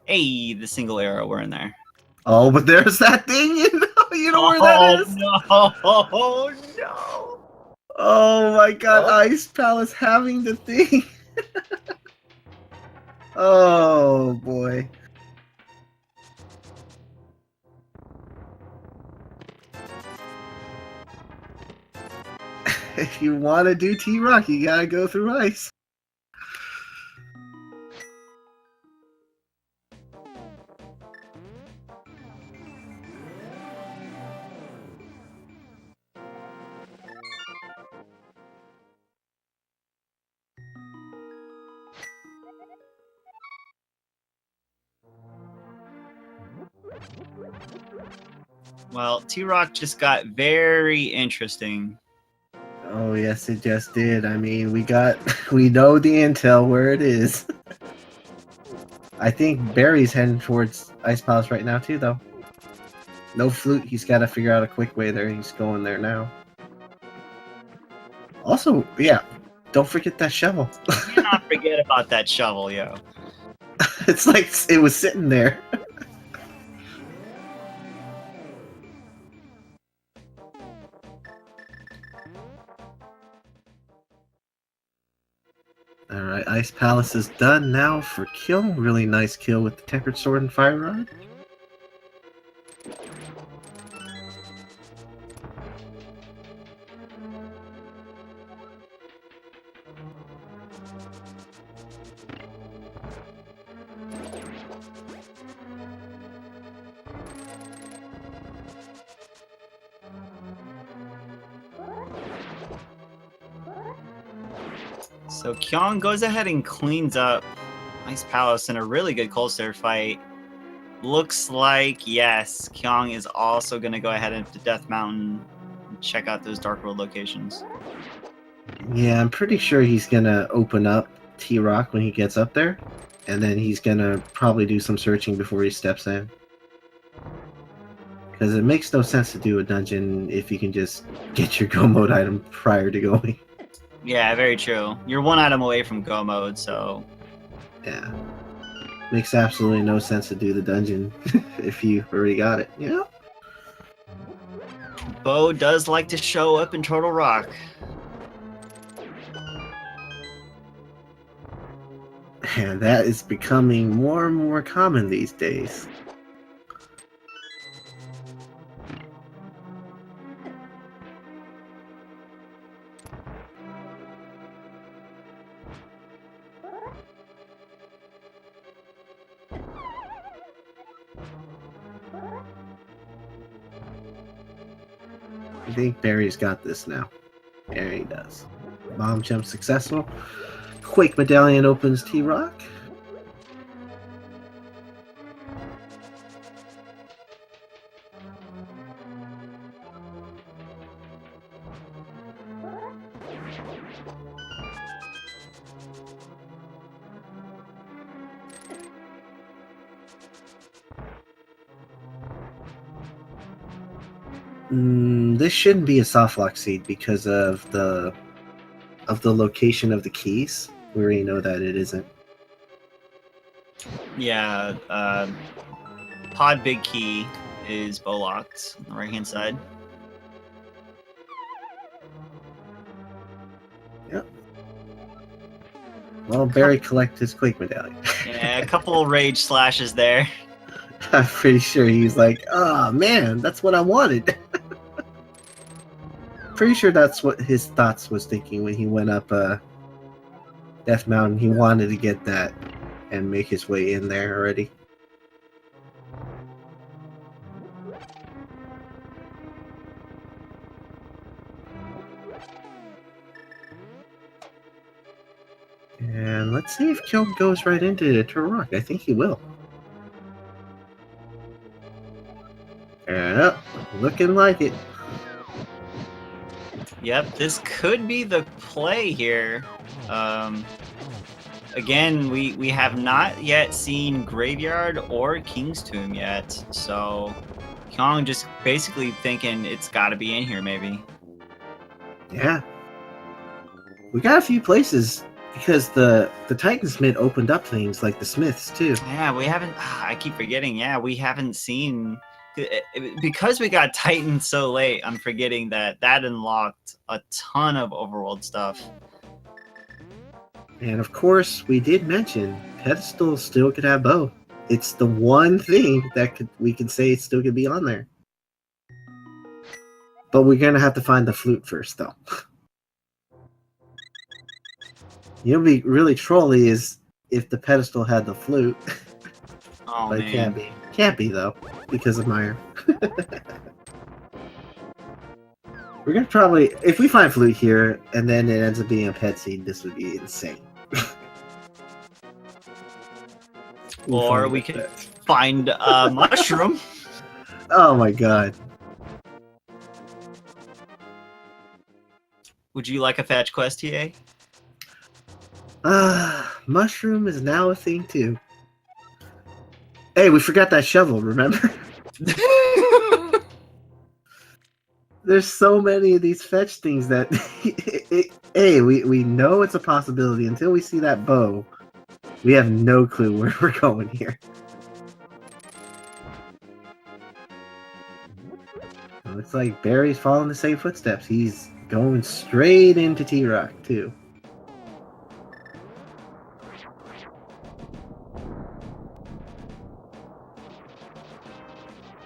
Hey, the single arrow, we're in there. Oh, but there's that thing, you know where that is? No, oh no! Oh my god, Ice Palace having the thing. Oh boy. If you want to do T-Rock, you gotta go through ice. Well, T-Rock just got very interesting. Oh yes, it just did. I mean, we know the intel where it is. I think Barry's heading towards Ice Palace right now too, though. No flute. He's got to figure out a quick way there. He's going there now. Also, yeah, don't forget that shovel. You cannot forget about that shovel, yo. It's like it was sitting there. Alright, Ice Palace is done now for kill. Really nice kill with the Tempered Sword and Fire Rod. So Kyong goes ahead and cleans up Nice Palace and a really good Colster fight. Looks like, yes, Kyong is also going to go ahead into Death Mountain and check out those Dark World locations. Yeah, I'm pretty sure he's gonna open up T-Rock when he gets up there, and then he's gonna probably do some searching before he steps in. Because it makes no sense to do a dungeon if you can just get your Go Mode item prior to going. Yeah, very true. You're one item away from Go Mode, so... Yeah. Makes absolutely no sense to do the dungeon if you already got it, you know? Bo does like to show up in Turtle Rock. And that is becoming more and more common these days. I think Barry's got this now. There he does. Bomb jump successful. Quake Medallion opens T-Rock. This shouldn't be a soft lock seed because of the location of the keys. We already know that it isn't. Yeah, Pod Big Key is bow locked on the right hand side. Yep. Well, Barry collect his Quake Medallion. Yeah, a couple rage slashes there. I'm pretty sure he's like, oh man, that's what I wanted. Pretty sure that's what his thoughts was thinking when he went up Death Mountain. He wanted to get that and make his way in there already. And let's see if Kyong goes right into Turtle Rock. I think he will. Yep, looking like it. Yep, this could be the play here. Again, we have not yet seen Graveyard or King's Tomb yet, so Kyong just basically thinking it's got to be in here, maybe. Yeah. We got a few places because the Titansmith opened up things like the Smiths too. Yeah, we haven't. I keep forgetting. Yeah, we haven't seen. Because we got Titan so late, I'm forgetting that unlocked a ton of overworld stuff. And of course, we did mention Pedestal still could have both. It's the one thing that we can say it still could be on there. But we're gonna have to find the flute first, though. You know, be really trolly is if the Pedestal had the flute. Oh But man, it can't be. Can't be though, because of Meyer. We're gonna probably, if we find flute here and then it ends up being a pet seed, this would be insane. Or we could find a mushroom. Oh my god. Would you like a fetch quest, TA? Mushroom is now a thing too. Hey, we forgot that shovel, remember? There's so many of these fetch things that hey, we know it's a possibility. Until we see that bow, we have no clue where we're going here. It looks like Barry's following the same footsteps. He's going straight into T-Rock too.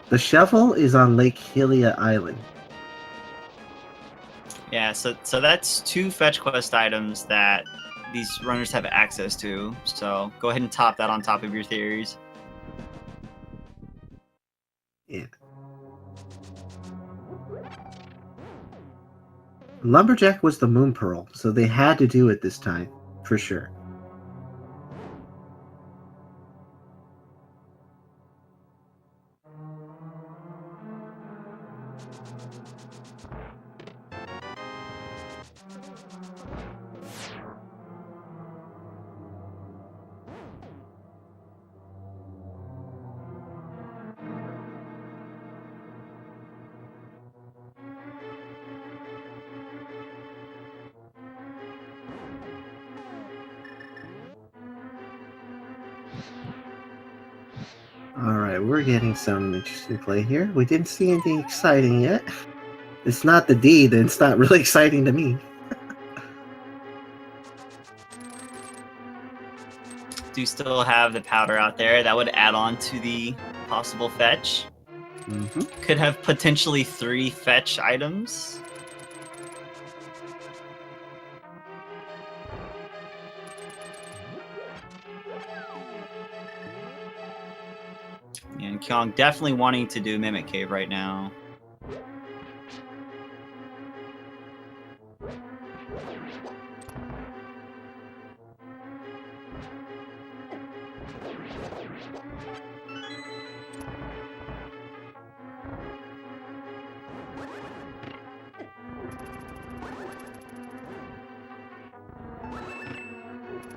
The shovel is on Lake Hylia Island. Yeah, so that's 2 fetch quest items that these runners have access to. So go ahead and top that on top of your theories. Yeah. Lumberjack was the Moon Pearl, so they had to do it this time, for sure. Alright, we're getting some interesting play here. We didn't see anything exciting yet. It's not the D, then it's not really exciting to me. Do still have the powder out there. That would add on to the possible fetch. Could have potentially 3 fetch items. And Kyong definitely wanting to do Mimic Cave right now.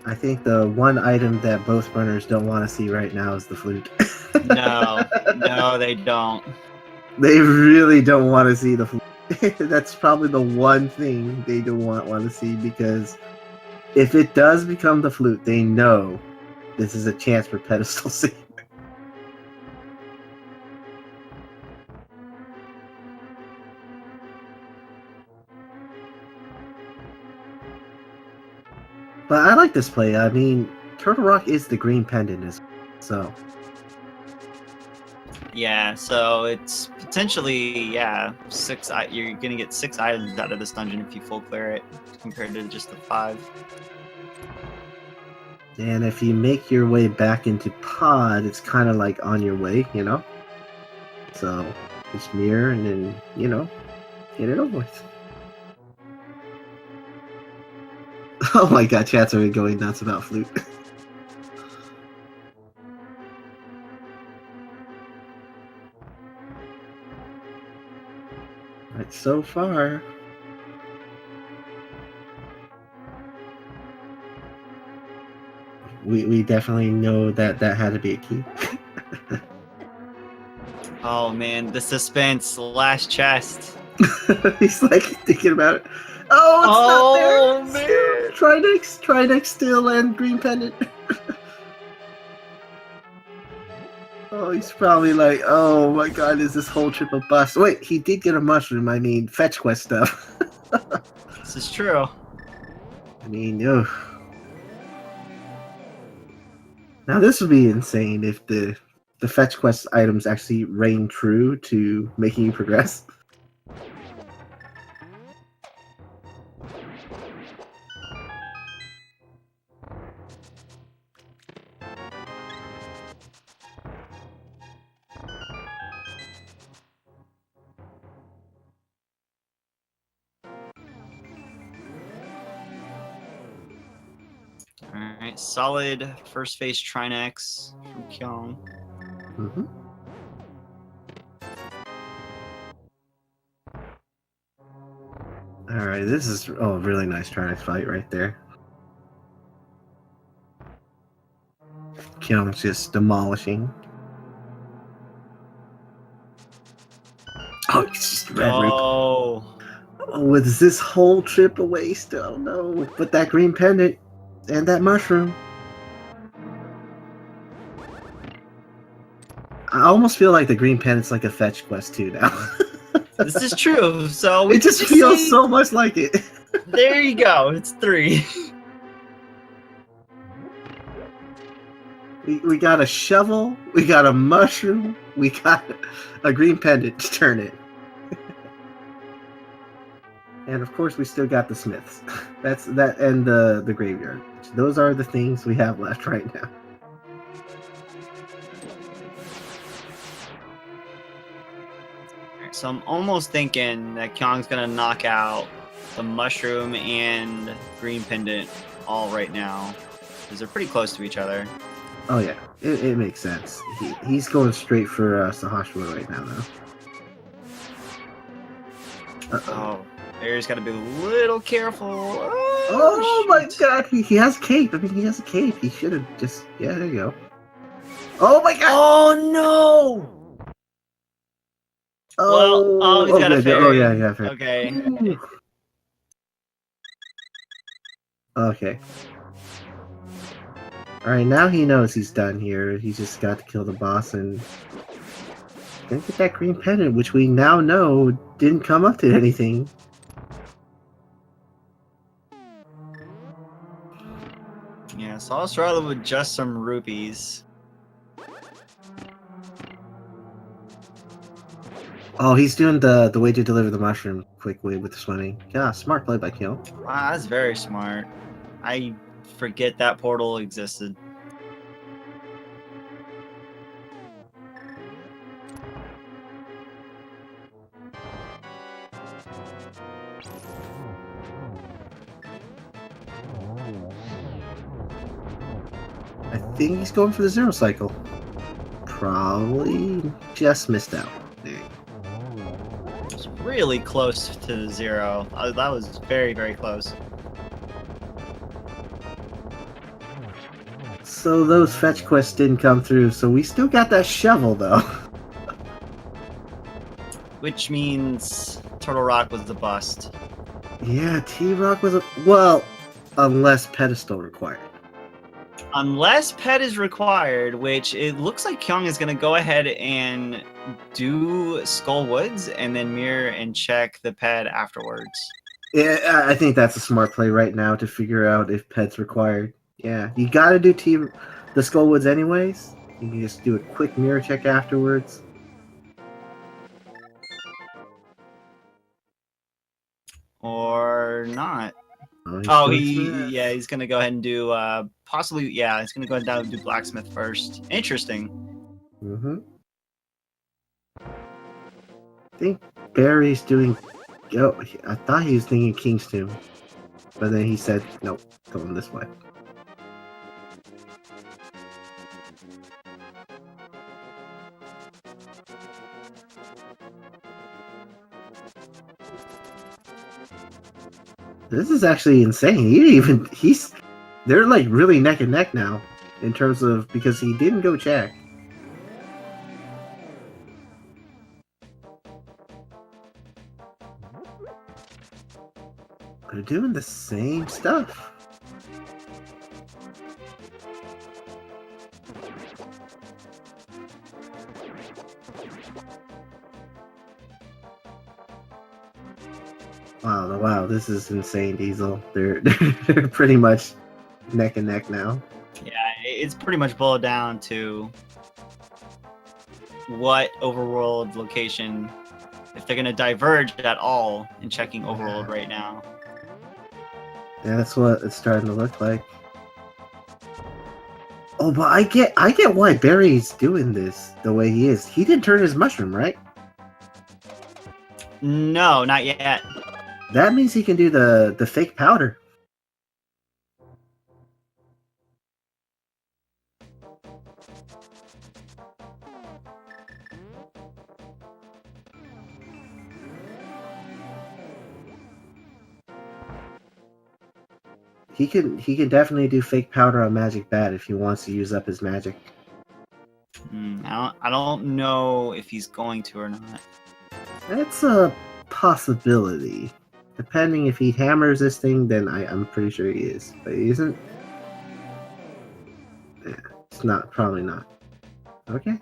I think the one item that both runners don't want to see right now is the flute. No, they don't. They really don't want to see the flute. That's probably the one thing they don't want to see, because if it does become the flute, they know this is a chance for pedestal C. But I like this play. I mean, Turtle Rock is the green pendant, so. Yeah, so it's potentially, yeah, 6. You're gonna get 6 items out of this dungeon if you full clear it, compared to just the 5. And if you make your way back into Pod, it's kind of like on your way, you know? So, just mirror and then, you know, get it over with. Oh my god, chat's already going nuts about flute. Right, so far. We definitely know that had to be a key. Oh man, the suspense, last chest. He's like thinking about it. Oh, it's not there. Man. Try next still and green pendant. Oh, he's probably like, oh my god, is this whole trip a bust? Wait, he did get a mushroom. I mean, fetch quest stuff. This is true. I mean, ugh. Now this would be insane if the fetch quest items actually reign true to making you progress. Alright, solid first phase Trinex from Kyong. Alright, this is a really nice Trinex fight right there. Kyong's just demolishing. Oh, it's just red root. Oh, Was this whole trip a waste? Oh no. But that green pendant and that mushroom. I almost feel like the green pendant's like a fetch quest too now. this is true. So we It just feels so much like it. There you go. It's 3. We got a shovel, we got a mushroom, we got a green pendant to turn it. And of course we still got the smiths. That's that, and the graveyard. Those are the things we have left right now. So I'm almost thinking that Kyong's gonna knock out the mushroom and green pendant all right now, because they're pretty close to each other. Oh yeah, it makes sense. He's going straight for Sahashima right now, though. Oh, Barry's got to be a little careful. Oh my god, he has cape. I mean, he has a cape. He should have just... Yeah, there you go. Oh my god! Oh no! Oh, he's got a fairy. Oh yeah, fairy. Okay. Ooh. Okay. Alright, now he knows he's done here. He's just got to kill the boss and gonna get that green pendant, which we now know didn't come up to anything. Yeah, so I'll struggle with just some rupees. Oh, he's doing the way to deliver the mushroom quick way with the swimming. Yeah, smart play by Kill. Wow, that's very smart. I forget that portal existed. I think he's going for the zero cycle. Probably just missed out. There. It's really close to 0. That was very, very close. So those fetch quests didn't come through, so we still got that shovel though. Which means Turtle Rock was the bust. Yeah, T-Rock was a... Well, unless pedestal required. Unless pet is required, which it looks like Kyong is going to go ahead and do Skull Woods and then mirror and check the pet afterwards. Yeah, I think that's a smart play right now to figure out if pet's required. Yeah, you gotta do the Skull Woods anyways. You can just do a quick mirror check afterwards. Or not. Oh, he's going to go ahead and do, possibly, yeah, he's going to go ahead and do Blacksmith first. Interesting. Mm-hmm. I think Barry's doing... Oh, I thought he was thinking King's Tomb. But then he said, nope, going this way. This is actually insane. They're like really neck and neck now in terms of, because he didn't go check. They're doing the same stuff. Wow, this is insane, Diesel. They're pretty much neck and neck now. Yeah, it's pretty much boiled down to what overworld location, if they're going to diverge at all in checking overworld right now. Yeah, that's what it's starting to look like. Oh, but I get why Barry's doing this the way he is. He didn't turn his mushroom, right? No, not yet. That means he can do the fake powder. He can definitely do fake powder on Magic Bat if he wants to use up his magic. I don't know if he's going to or not. That's a possibility. Depending if he hammers this thing, then I'm pretty sure he is. But he isn't. Yeah, it's not. Probably not. Okay.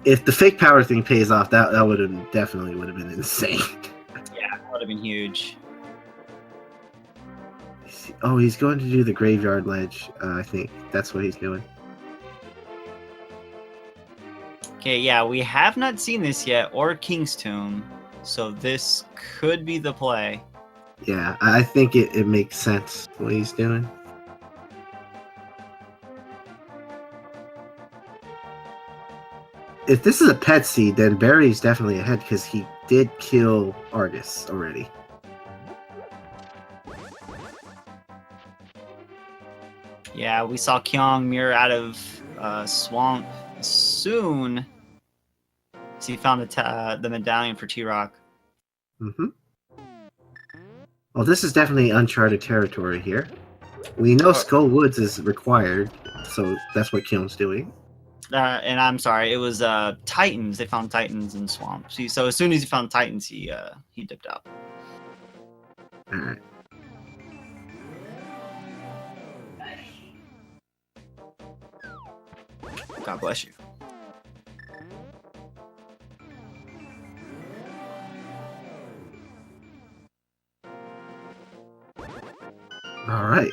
If the fake power thing pays off, that definitely would have been insane. Yeah, that would have been huge. Oh, he's going to do the graveyard ledge. I think that's what he's doing. Okay, yeah, we have not seen this yet, or King's Tomb, so this could be the play. Yeah, I think it makes sense what he's doing. If this is a pet seed, then Barry's definitely ahead because he did kill Argus already. Yeah, we saw Kyong mirror out of swamp soon. So he found the medallion for T-Rock. Mm-hmm. Well, this is definitely uncharted territory here. We know Skull Woods is required, so that's what Kyong's doing. And I'm sorry, it was Titans. They found Titans in swamp. So as soon as he found Titans, he dipped out. All right. God bless you. All right.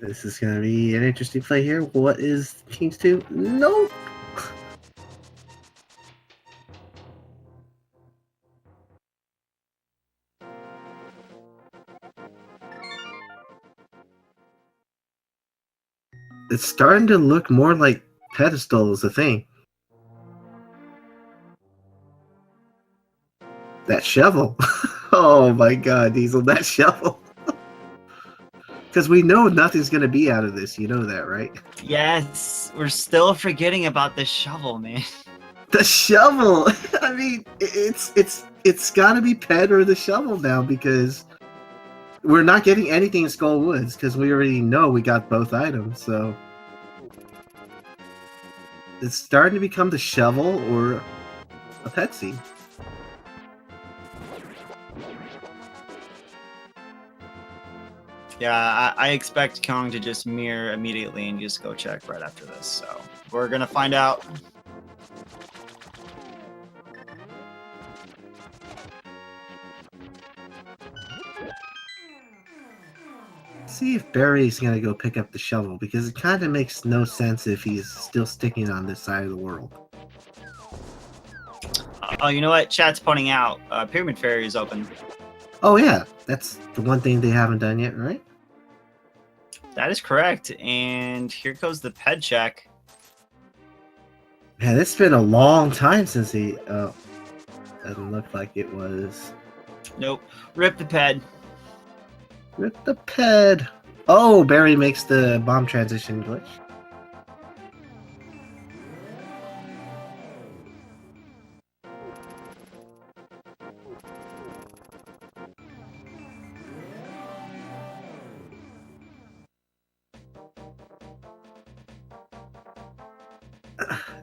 This is going to be an interesting play here. What is Teams 2? Nope. It's starting to look more like pedestal is a thing. That shovel. Oh my god, Diesel, that shovel. Because we know nothing's going to be out of this. You know that, right? Yes, we're still forgetting about the shovel, man. The shovel! I mean, it's got to be Ped or the shovel now because we're not getting anything in Skull Woods because we already know we got both items, so... It's starting to become the shovel or a Petsy. Yeah, I expect Kyong to just mirror immediately and just go check right after this. So we're gonna find out. See if Barry's gonna go pick up the shovel because it kind of makes no sense if he's still sticking on this side of the world. Oh, you know what? Chat's pointing out Pyramid Fairy is open. Oh yeah, that's the one thing they haven't done yet, right? That is correct. And here goes the ped check. Man, it's been a long time since he... doesn't look like it was... Nope. Rip the ped. Rip the ped. Oh, Barry makes the bomb transition glitch.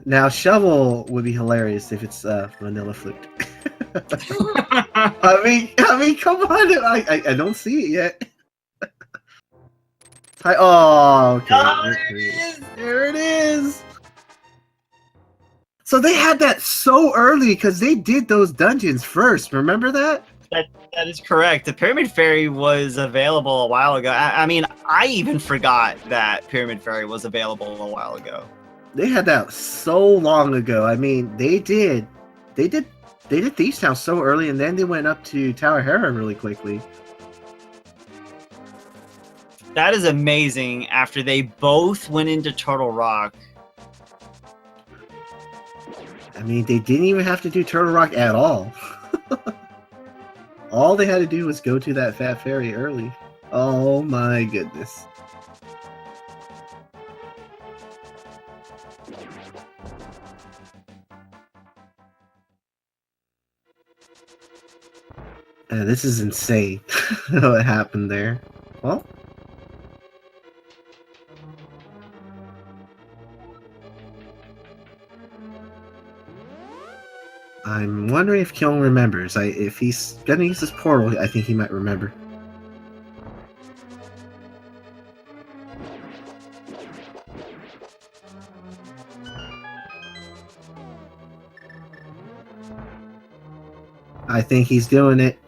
Now, shovel would be hilarious if it's vanilla flute. I mean, come on! I don't see it yet. Oh, okay. Oh, there it is! There it is. So they had that so early because they did those dungeons first. Remember that? That is correct. The Pyramid Fairy was available a while ago. I mean, I even forgot that Pyramid Fairy was available a while ago. They had that so long ago. I mean, they did Thieves Town so early, and then they went up to Tower Heron really quickly. That is amazing. After they both went into Turtle Rock. I mean, they didn't even have to do Turtle Rock at all. All they had to do was go to that Fat Fairy early. Oh my goodness. This is insane. What happened there? Well, I'm wondering if Kyong remembers. If he's gonna use this portal, I think he might remember. I think he's doing it.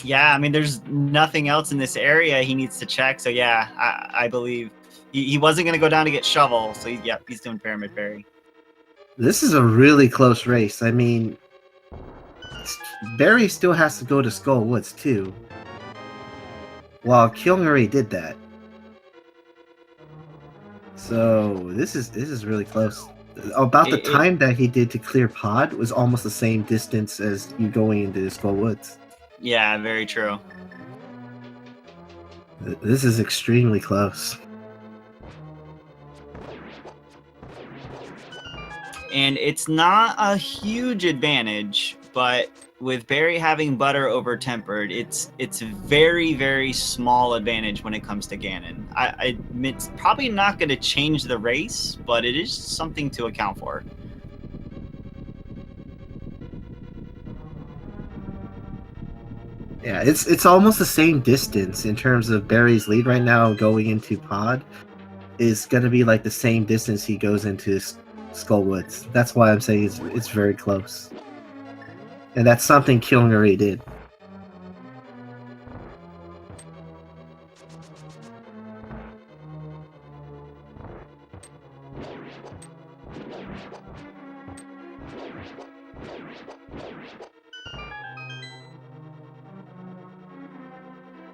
Yeah, I mean, there's nothing else in this area he needs to check. So yeah, I believe he wasn't going to go down to get shovel. So he's doing Pyramid Fairy. This is a really close race. I mean, Barry still has to go to Skull Woods too. While Kyong already did that. So this is really close. About the time that he did to clear Pod was almost the same distance as you going into Skull Woods. Yeah, very true. This is extremely close. And it's not a huge advantage, but with Barry having butter over tempered, it's a very, very small advantage when it comes to Ganon. I admit it's probably not going to change the race, but it is something to account for. Yeah, it's almost the same distance in terms of Barry's lead right now going into Pod is going to be like the same distance he goes into Skullwoods. That's why I'm saying it's very close. And that's something Kyong92 did.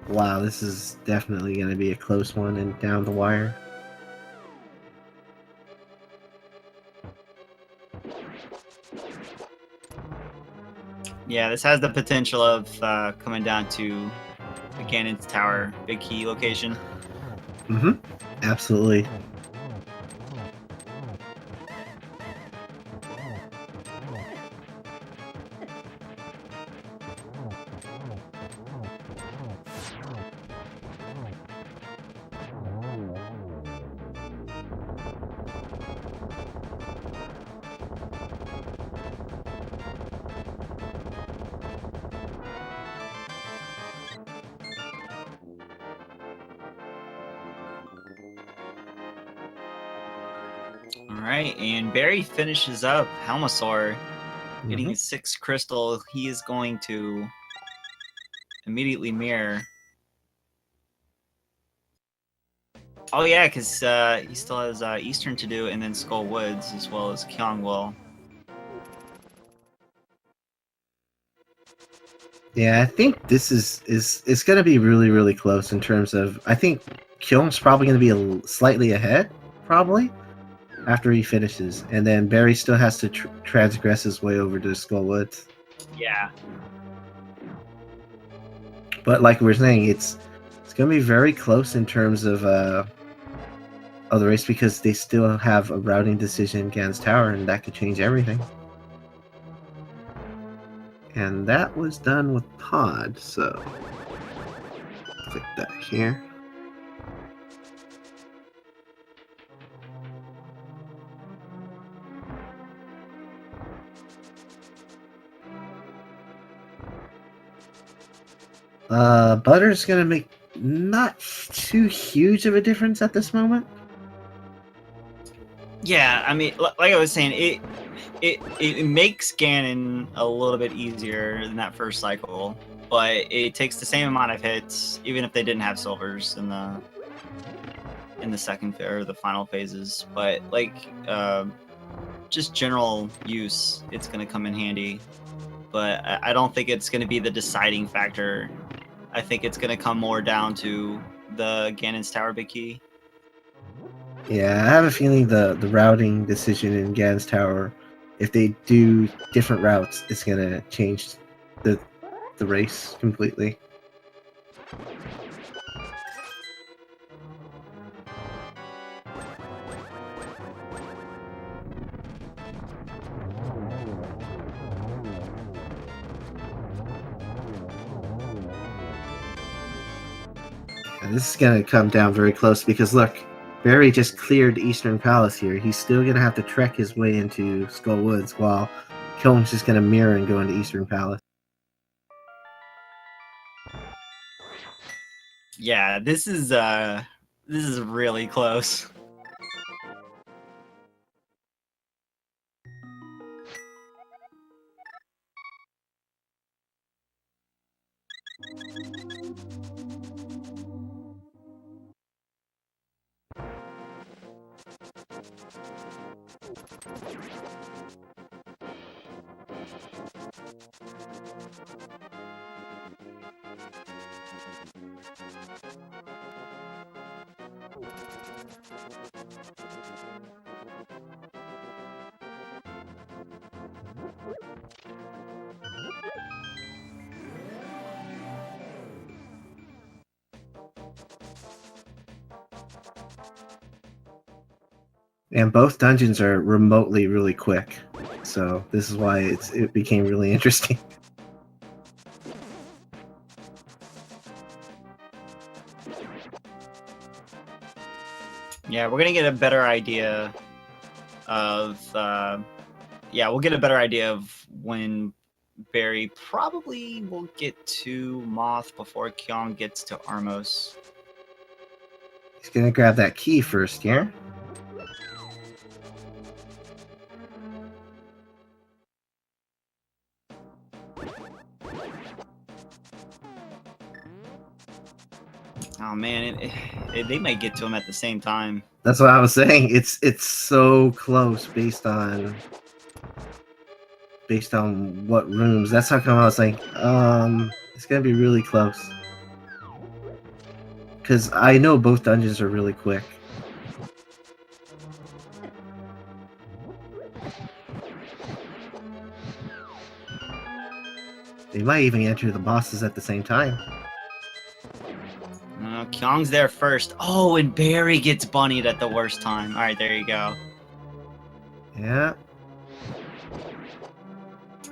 Wow, this is definitely going to be a close one and down the wire. Yeah, this has the potential of coming down to the Ganon's Tower big key location. Mm-hmm. Absolutely. Alright, and Barry finishes up Helmasaur, getting Mhm. his 6th crystal. He is going to immediately mirror. Oh yeah, because he still has Eastern to do, and then Skull Woods, as well as Kyong will. Yeah, I think this is it's going to be really, really close in terms of. I think Kyung's probably going to be slightly ahead, probably, after he finishes, and then Barry still has to transgress his way over to Skullwoods. Yeah. But like we were saying, it's going to be very close in terms of the race because they still have a routing decision against Tower, and that could change everything. And that was done with Pod, so click that here. Butter's gonna make not too huge of a difference at this moment. Yeah, I mean, like I was saying, it makes Ganon a little bit easier than that first cycle, but it takes the same amount of hits, even if they didn't have silvers in the second or the final phases. But like, just general use, it's gonna come in handy. But I don't think it's gonna be the deciding factor. I think it's gonna come more down to the Ganon's Tower big key. Yeah, I have a feeling the routing decision in Gan's Tower, if they do different routes, it's gonna change the race completely. And this is gonna come down very close because look, Barry just cleared Eastern Palace here. He's still gonna have to trek his way into Skull Woods while Kilm's just gonna mirror and go into Eastern Palace. Yeah, this is really close. And both dungeons are remotely really quick, so this is why it became really interesting. Yeah, we're gonna get a better idea of we'll get a better idea of when Barry probably will get to Moth before Kyong gets to Armos. He's gonna grab that key first, yeah? Oh man, they might get to him at the same time. That's what I was saying. It's so close based on what rooms. That's how come I was like, it's gonna be really close. Because I know both dungeons are really quick. They might even enter the bosses at the same time. Kyong's there first. Oh, and Barry gets bunnied at the worst time. All right, there you go. Yeah.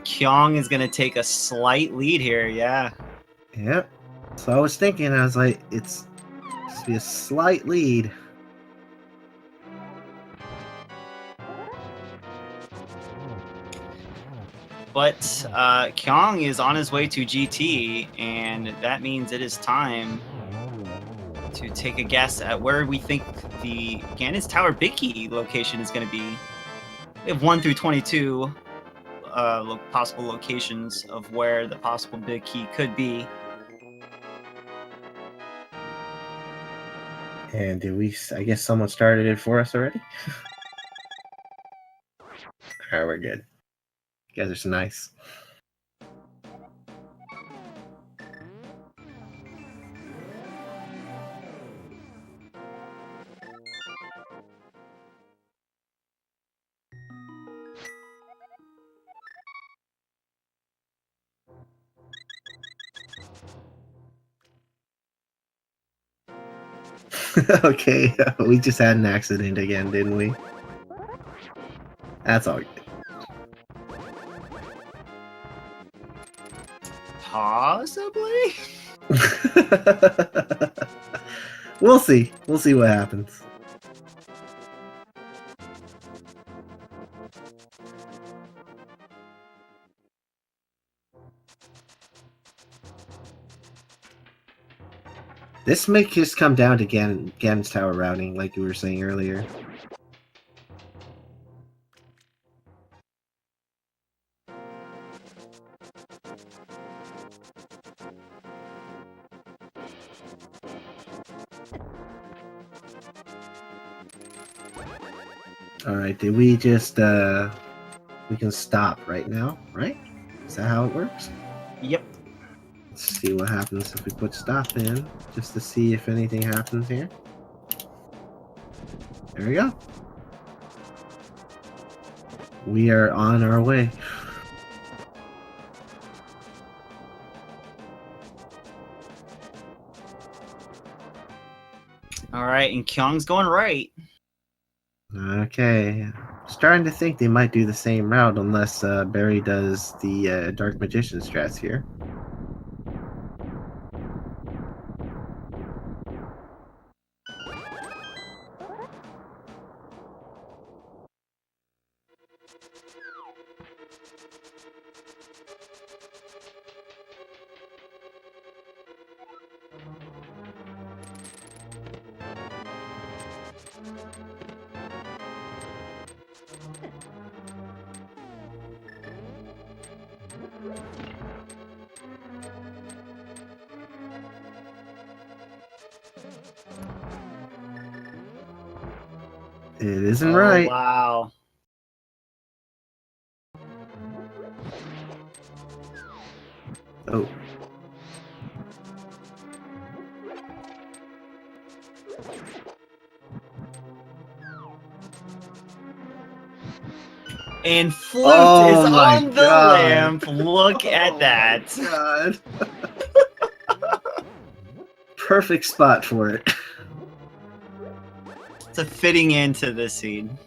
Kyong is going to take a slight lead here, yeah. Yep. So I was thinking, I was like, it's supposed to be a slight lead. But Kyong is on his way to GT, and that means it is time to take a guess at where we think the Ganon's Tower Big Key location is going to be. We have 1 through 22 possible locations of where the possible Big Key could be. And did we? I guess someone started it for us already. Alright, we're good. You guys are so nice. Okay, we just had an accident again, didn't we? That's all good. Possibly? We'll see. We'll see what happens. This may just come down to Ganon's Tower routing, like you were saying earlier. Alright, did we just, we can stop right now, right? Is that how it works? Yep. Let's see what happens if we put stop in, just to see if anything happens here. There we go. We are on our way. All right, and Kyong's going right. Okay. Starting to think they might do the same route unless Barry does the Dark Magician strats here. It isn't right. Wow. Oh. And Flute Oh is my on the God. lamp. Look at that. God. Perfect spot for it. It's a fitting into this scene.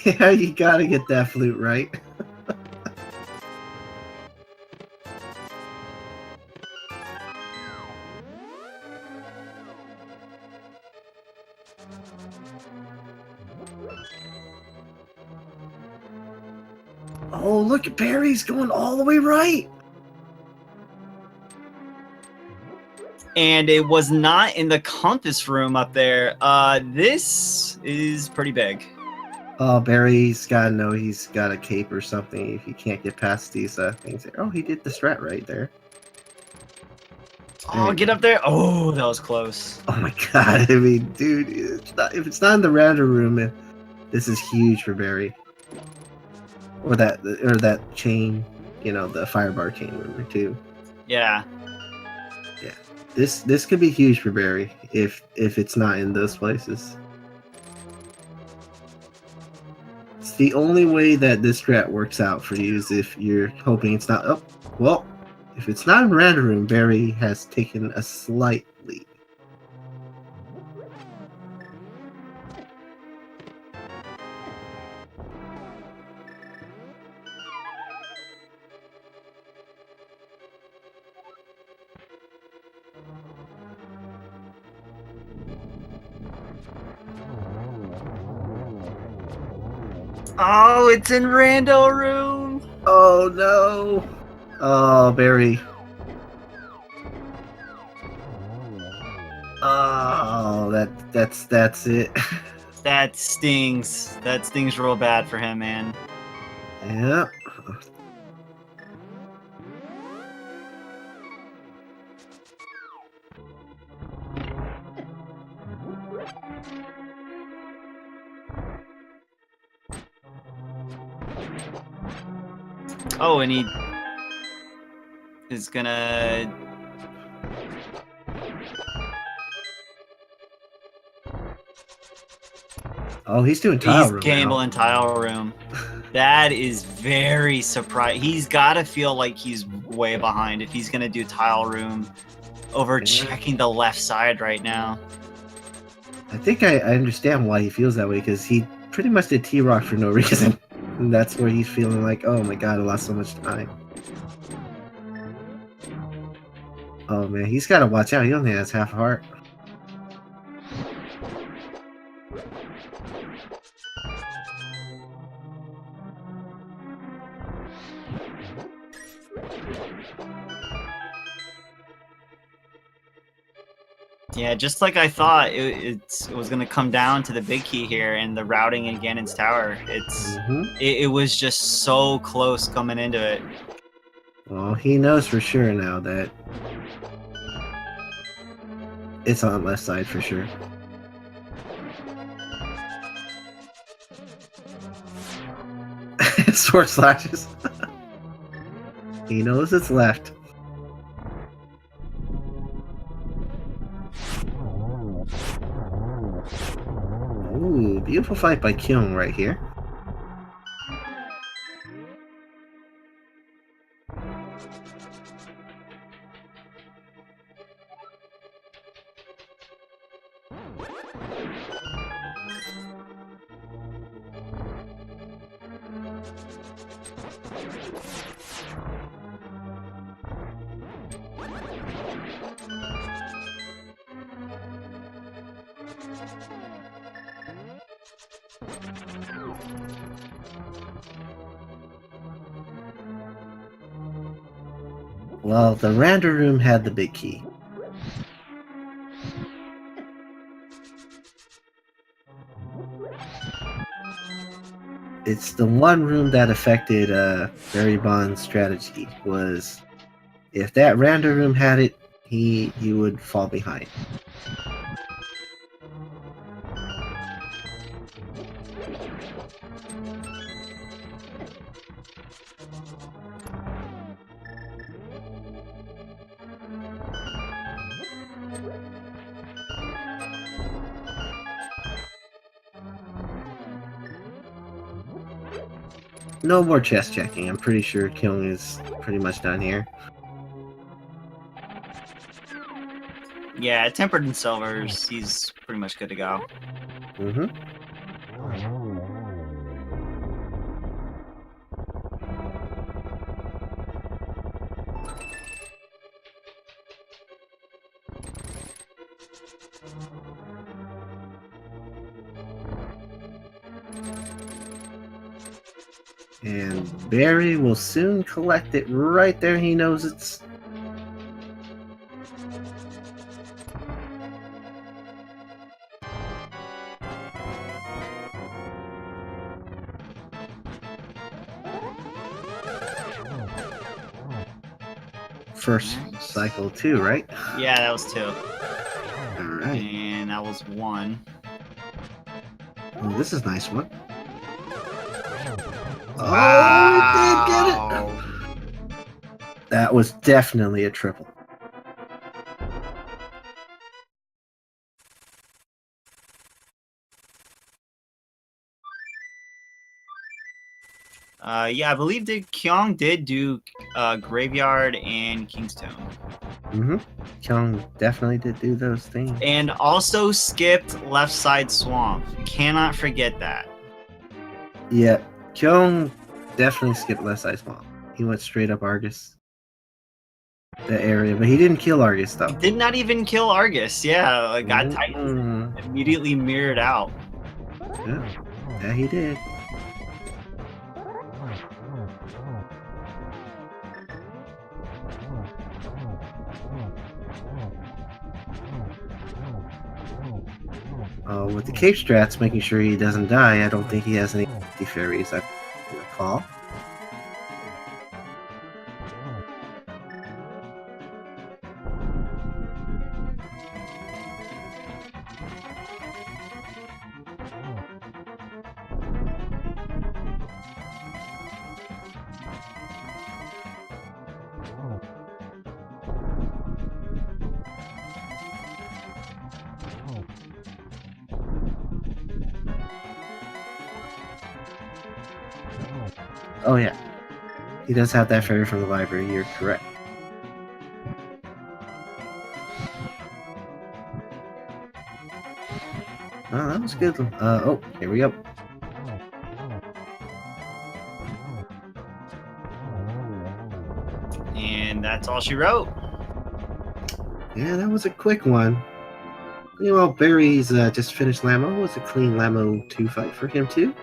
Yeah, you gotta get that flute right. Oh, look at Barry's going all the way right. And it was not in the compass room up there. This is pretty big. Oh, Barry's got to know he's got a cape or something if he can't get past these things there. Oh, he did the strat right there. Oh, get up there. Oh, that was close. Oh my god. I mean, dude, if it's not in the random room, this is huge for Barry. Or that chain, you know, the firebar chain room too. Yeah. Yeah. This could be huge for Barry if it's not in those places. It's the only way that this strat works out for you is if you're hoping it's not. Oh, well, if it's not in random room, Barry has taken a slight lead. Oh, it's in rando room. Oh no! Oh, Barry. Oh, that's it. That stings. That stings real bad for him, man. Yeah. Oh, and he is gonna. Oh, he's doing tile He's room gambling tile room. That is very surprising. He's got to feel like he's way behind if he's gonna do tile room over checking the left side right now. I think I understand why he feels that way, because he pretty much did T-Rock for no reason. And that's where he's feeling like, oh my god, I lost so much time. Oh man, he's got to watch out. He only has half a heart. Yeah, just like I thought, it was going to come down to the big key here and the routing in Ganon's tower. It was just so close coming into it. Well, he knows for sure now that it's on the left side for sure. Sword slashes. He knows it's left. Ooh, beautiful fight by Kyong right here. Well, the random room had the big key. It's the one room that affected MrBarrybondz' strategy. Was if that random room had it, he would fall behind. No more chest checking. I'm pretty sure Kyong is pretty much done here. Yeah, tempered and silvers, he's pretty much good to go. Mm-hmm. And Barry will soon collect it right there. He knows it's. First cycle 2, right? Yeah, that was 2. Alright. And that was 1. Oh, this is a nice one. Wow. Oh, he did get it! That was definitely a triple. Yeah, I believe Kyong did do Graveyard and Kingstone. Mm-hmm. Kyong definitely did do those things. And also skipped Left Side Swamp. Cannot forget that. Yeah, Kyong definitely skipped Left Side Swamp. He went straight up Argus. The area, but he didn't kill Argus though. He did not even kill Argus. Yeah, like got Titan immediately mirrored out. Yeah, he did. With the cape strats, making sure he doesn't die. I don't think he has any fairies. I recall. Oh yeah, he does have that fairy from the library. You're correct. Oh, that was good. Oh, here we go. And that's all she wrote. Yeah, that was a quick one. You know, Barry's just finished Lamo. It was a clean Lamo 2 fight for him too.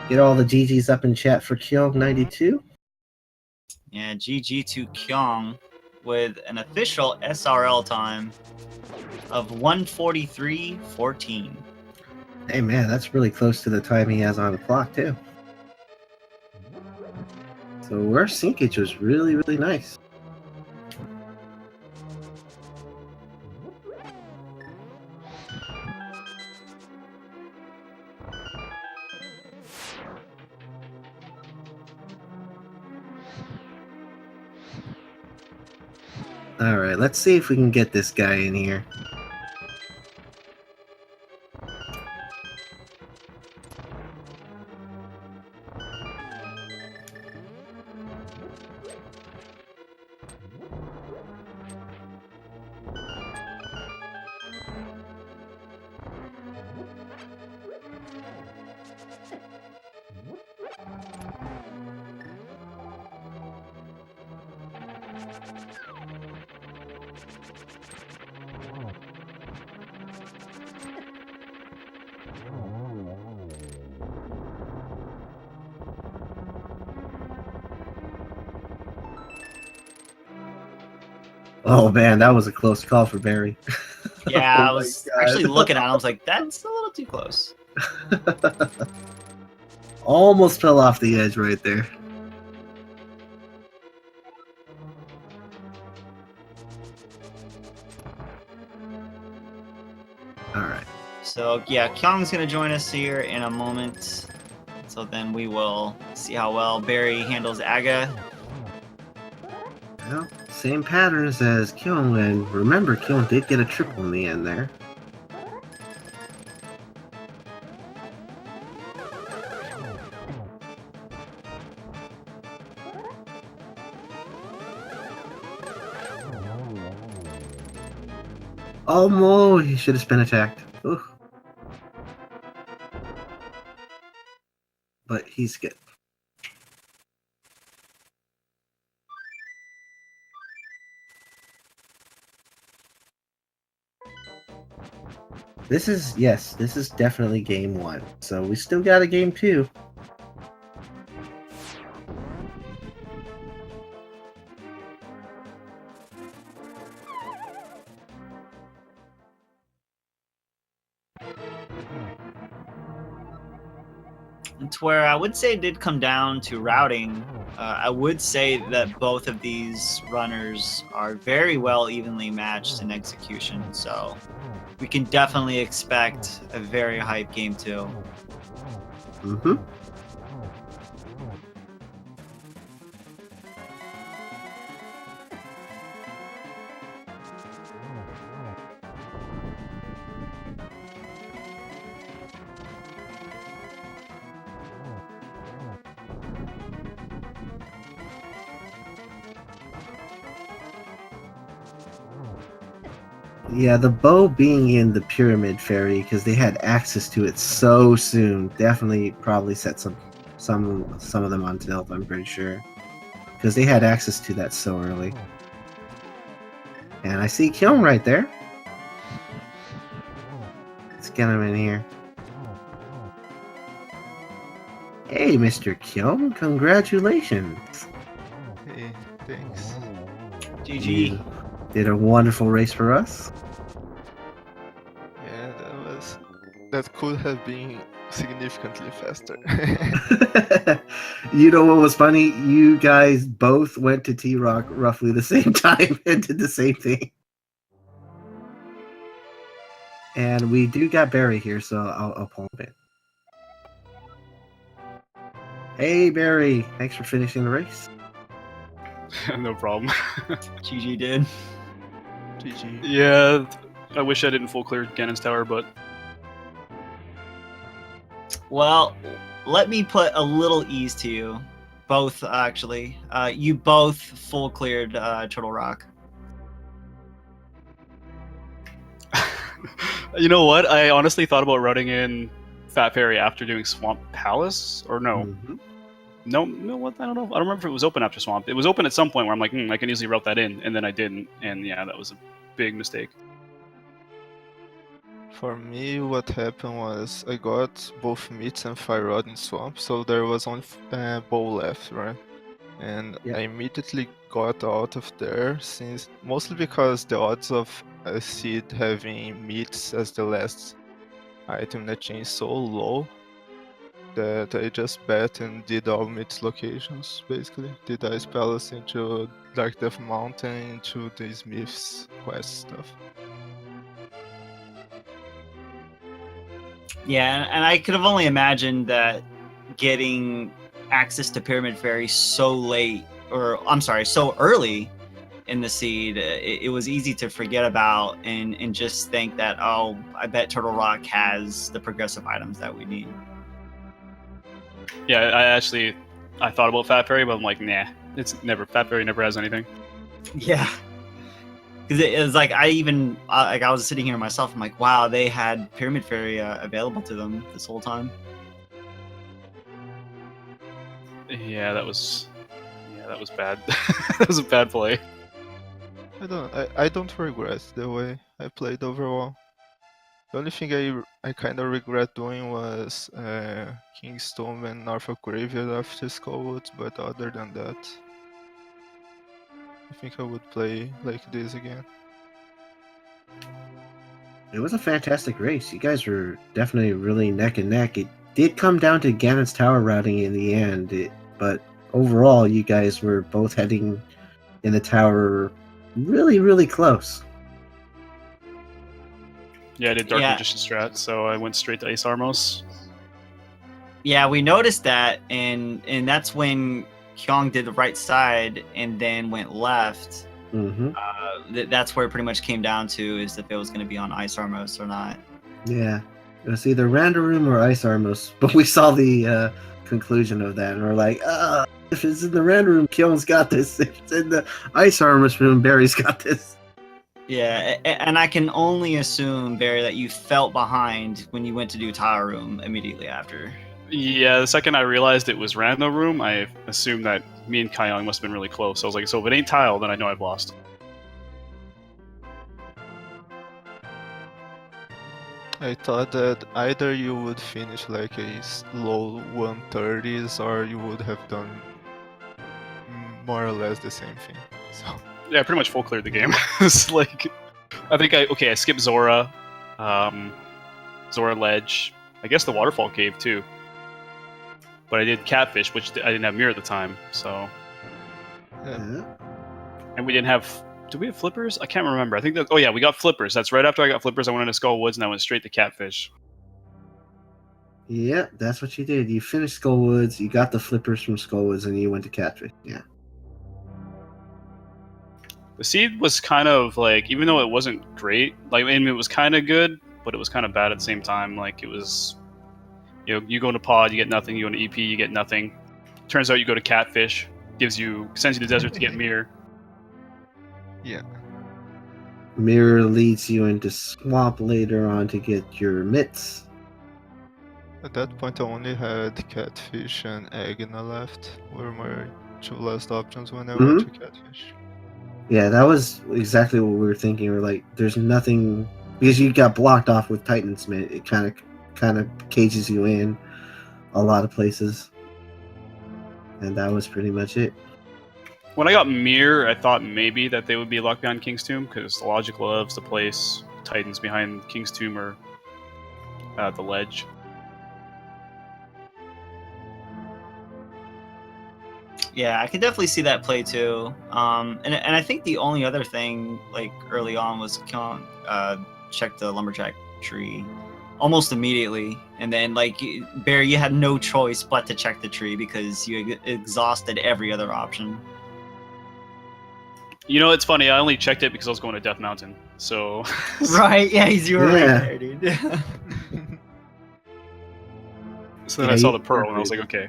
Get all the GGs up in chat for Kyong92. Yeah, GG to Kyong with an official SRL time of 1:43:14. Hey man, that's really close to the time he has on the clock too. So our syncage was really, really nice. Alright, let's see if we can get this guy in here. Oh man, that was a close call for Barry. Yeah, Oh I my was God. actually looking at it. I was like, that's a little too close. Almost fell off the edge right there. Alright. So yeah, Kyong's gonna join us here in a moment. So then we will see how well Barry handles Aga. Well, same patterns as Kyong, and remember, Kyong did get a triple in the end there. Oh, no, he should have been attacked. Ooh. But he's good. This is, yes, this is definitely game 1. So we still got a game 2. to where I would say it did come down to routing. I would say that both of these runners are very well evenly matched in execution, so we can definitely expect a very hype game 2. Mm-hmm. Yeah, the bow being in the Pyramid Fairy because they had access to it so soon definitely probably set some of them on tilt. I'm pretty sure because they had access to that so early. And I see Kyong right there. Let's get him in here. Hey, Mr. Kyong, congratulations! Hey, thanks. GG. You did a wonderful race for us. Yeah, that could have been significantly faster. You know what was funny? You guys both went to T-Rock roughly the same time and did the same thing. And we do got Barry here, so I'll pull him in. Hey, Barry. Thanks for finishing the race. No problem. GG, dude. GG. Yeah, I wish I didn't full clear Ganon's tower, but Well, let me put a little ease to you. Both, actually. You both full cleared Turtle Rock. you know what? I honestly thought about routing in Fat Fairy after doing Swamp Palace, or no? Mhm. No, what? I don't know. I don't remember if it was open after Swamp. It was open at some point where I'm like, I can easily route that in, and then I didn't, and yeah, that was a big mistake. For me, what happened was I got both meats and fire rod in swamp, so there was only bow left, right? And Yeah. I immediately got out of there, since mostly because the odds of a seed having meats as the last item in the chain is so low that I just bet and did all meats locations, basically. Did Ice Palace into Dark Death Mountain, into the Smith's quest stuff. Yeah, and I could have only imagined that getting access to Pyramid Fairy so late, or I'm sorry, so early in the seed, it was easy to forget about and just think that, oh, I bet Turtle Rock has the progressive items that we need. Yeah, I thought about Fat Fairy, but I'm like, nah, Fat Fairy never has anything. Yeah. Because it was like I was sitting here myself. I'm like, wow, they had Pyramid Fairy available to them this whole time. Yeah, that was bad. That was a bad play. I don't regret the way I played overall. The only thing I kind of regret doing was Kingstone and Norfolk Graveyard after Skullwoods, but other than that, I think I would play like this again. It was a fantastic race. You guys were definitely really neck and neck. It did come down to Ganon's tower routing in the end, but overall, you guys were both heading in the tower really, really close. Yeah, I did Dark Yeah. Magician strat, so I went straight to Ace Armos. Yeah, we noticed that, and that's when Kyong did the right side and then went left. Mm-hmm. That's where it pretty much came down to, is if it was going to be on Ice Armos or not. Yeah, it was either Random Room or Ice Armos, but we saw the conclusion of that, and we're like, if it's in the Random Room, Kyung's got this. If it's in the Ice Armos room, Barry's got this. Yeah, and I can only assume, Barry, that you felt behind when you went to do Tower Room immediately after. Yeah, the second I realized it was Random Room, I assumed that me and Kyong must have been really close. I was like, so if it ain't tile, then I know I've lost. I thought that either you would finish like a low 130s or you would have done more or less the same thing. So Yeah, I pretty much full cleared the game. It's like, I think I skipped Zora, Zora Ledge, I guess the Waterfall Cave too. but I did catfish, which I didn't have mirror at the time. So, Yeah. and we didn't have. Did we have flippers? I can't remember. I think that. Oh yeah, we got flippers. That's right after I got flippers. I went into Skull Woods and I went straight to catfish. Yeah, that's what you did. You finished Skullwoods, you got the flippers from Skullwoods, and you went to Catfish. Yeah. The seed was kind of like, even though it wasn't great, like, I mean, it was kind of good, but it was kind of bad at the same time. Like, it was, you know, you go into pod, you get nothing. You go into EP, you get nothing. Turns out you go to catfish, sends you to the desert to get mirror. Yeah. Mirror leads you into Swamp later on to get your mitts. At that point, I only had catfish and Agna left. Were my two last options when I went to catfish. Yeah, that was exactly what we were thinking. We're like, there's nothing because you got blocked off with Titan's Mitt. It kind of cages you in a lot of places, and that was pretty much it. When I got mirror, I thought maybe that they would be locked behind King's Tomb because Logic loves to place Titans behind King's Tomb or the ledge. Yeah, I could definitely see that play too. And I think the only other thing like early on was check the lumberjack tree almost immediately, and then like Barry, you had no choice but to check the tree because you exhausted every other option. You know, it's funny. I only checked it because I was going to Death Mountain. So Right? Yeah, you were Yeah. right there, dude. So then Yeah, I saw you- the pearl and I was like, okay.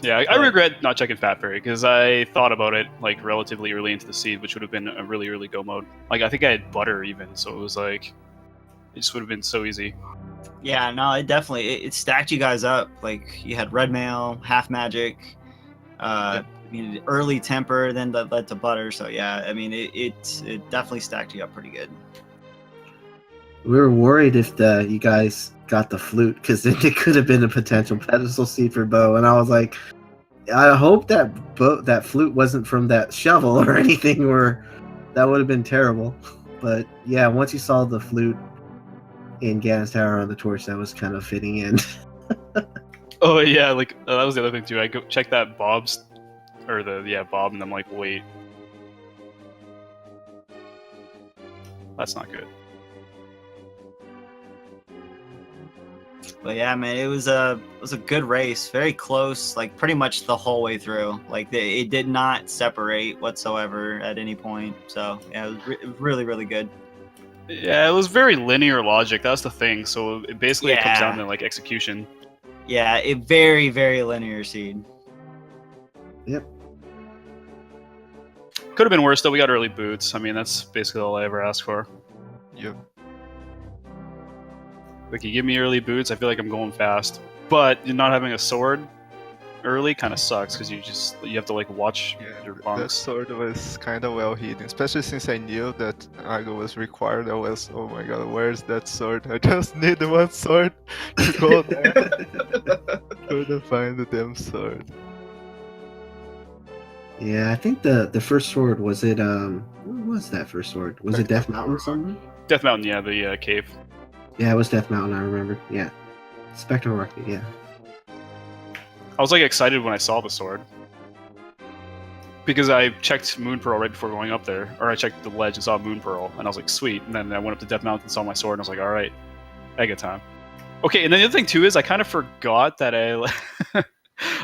Yeah, I regret not checking Fat Fairy because I thought about it like relatively early into the seed, which would have been a really early go mode. Like I think I had butter even, so it was like it just would have been so easy. Yeah, no, it definitely it stacked you guys up. Like you had red mail, half magic, early temper, then that led to butter. So yeah, I mean it definitely stacked you up pretty good. We were worried if you guys got the flute because then it could have been a potential pedestal seed for Bo, and I was like, I hope that flute wasn't from that shovel or anything, or that would have been terrible. But yeah, once you saw the flute in Ganon's Tower on the torch, that was kind of fitting in. Oh yeah, like that was the other thing too. I go check that Bob's or Bob, and I'm like, wait, that's not good. But yeah, man, it was a good race, very close, like pretty much the whole way through. Like it did not separate whatsoever at any point. So yeah, it was really really good. Yeah, it was very linear logic. That's the thing. So it basically comes Yeah. down to like execution. Yeah, a very very linear seed. Yep. Could have been worse though. We got early boots. I mean, that's basically all I ever asked for. Yep. Like you give me early boots, I feel like I'm going fast. But not having a sword early kind of sucks because you have to like watch your That bunks. sword was kind of well hidden, especially since I knew that Aga was required. I was, oh my god, where's that sword? I just need one sword to go there. Couldn't find the damn sword. Yeah, I think the first sword was it. What was that first sword? Was it Death Mountain or something? Death Mountain, yeah, the cave. Yeah, it was Death Mountain. I remember. Yeah, Spectral Rocket. Yeah. I was like excited when I saw the sword. Because I checked Moon Pearl right before going up there. Or I checked the ledge and saw Moon Pearl. And I was like, sweet. And then I went up to Death Mountain and saw my sword. And I was like, alright. I get time. Okay, and then the other thing too is I kind of forgot that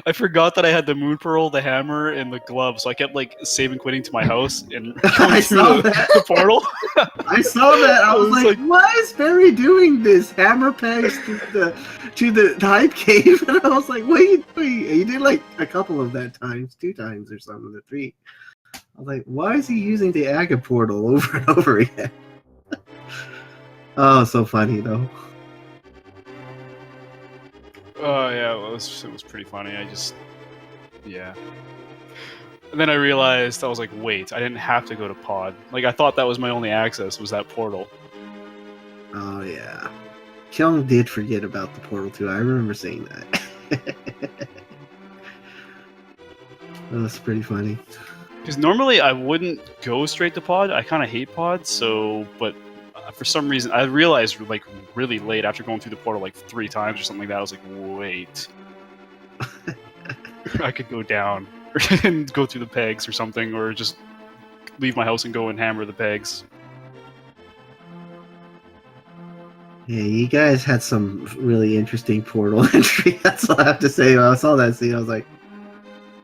I forgot that I had the Moon Pearl, the hammer, and the glove. So I kept like saving quitting to my house and going I through saw the, that. the portal. I saw that. I was was like, like- why is Barry doing this? Hammer pegs to the hype cave, and I was like, what are you doing? He did like a couple of that times, 2 times or something, or 3. I was like, why is he using the Aga portal over and over again? Oh, so funny though. Oh yeah, it was pretty funny. Yeah. And then I realized I was like, wait, I didn't have to go to pod. Like I thought that was my only access was that portal. Oh yeah. Kyong did forget about the portal too. I remember saying that. That was pretty funny. Because normally I wouldn't go straight to pod. I kind of hate pod. So, but for some reason, I realized like really late after going through the portal like 3 times or something like that. I was like, wait, I could go down and go through the pegs or something, or just leave my house and go and hammer the pegs. Yeah, you guys had some really interesting portal entry. That's all I have to say. When I saw that scene, I was like,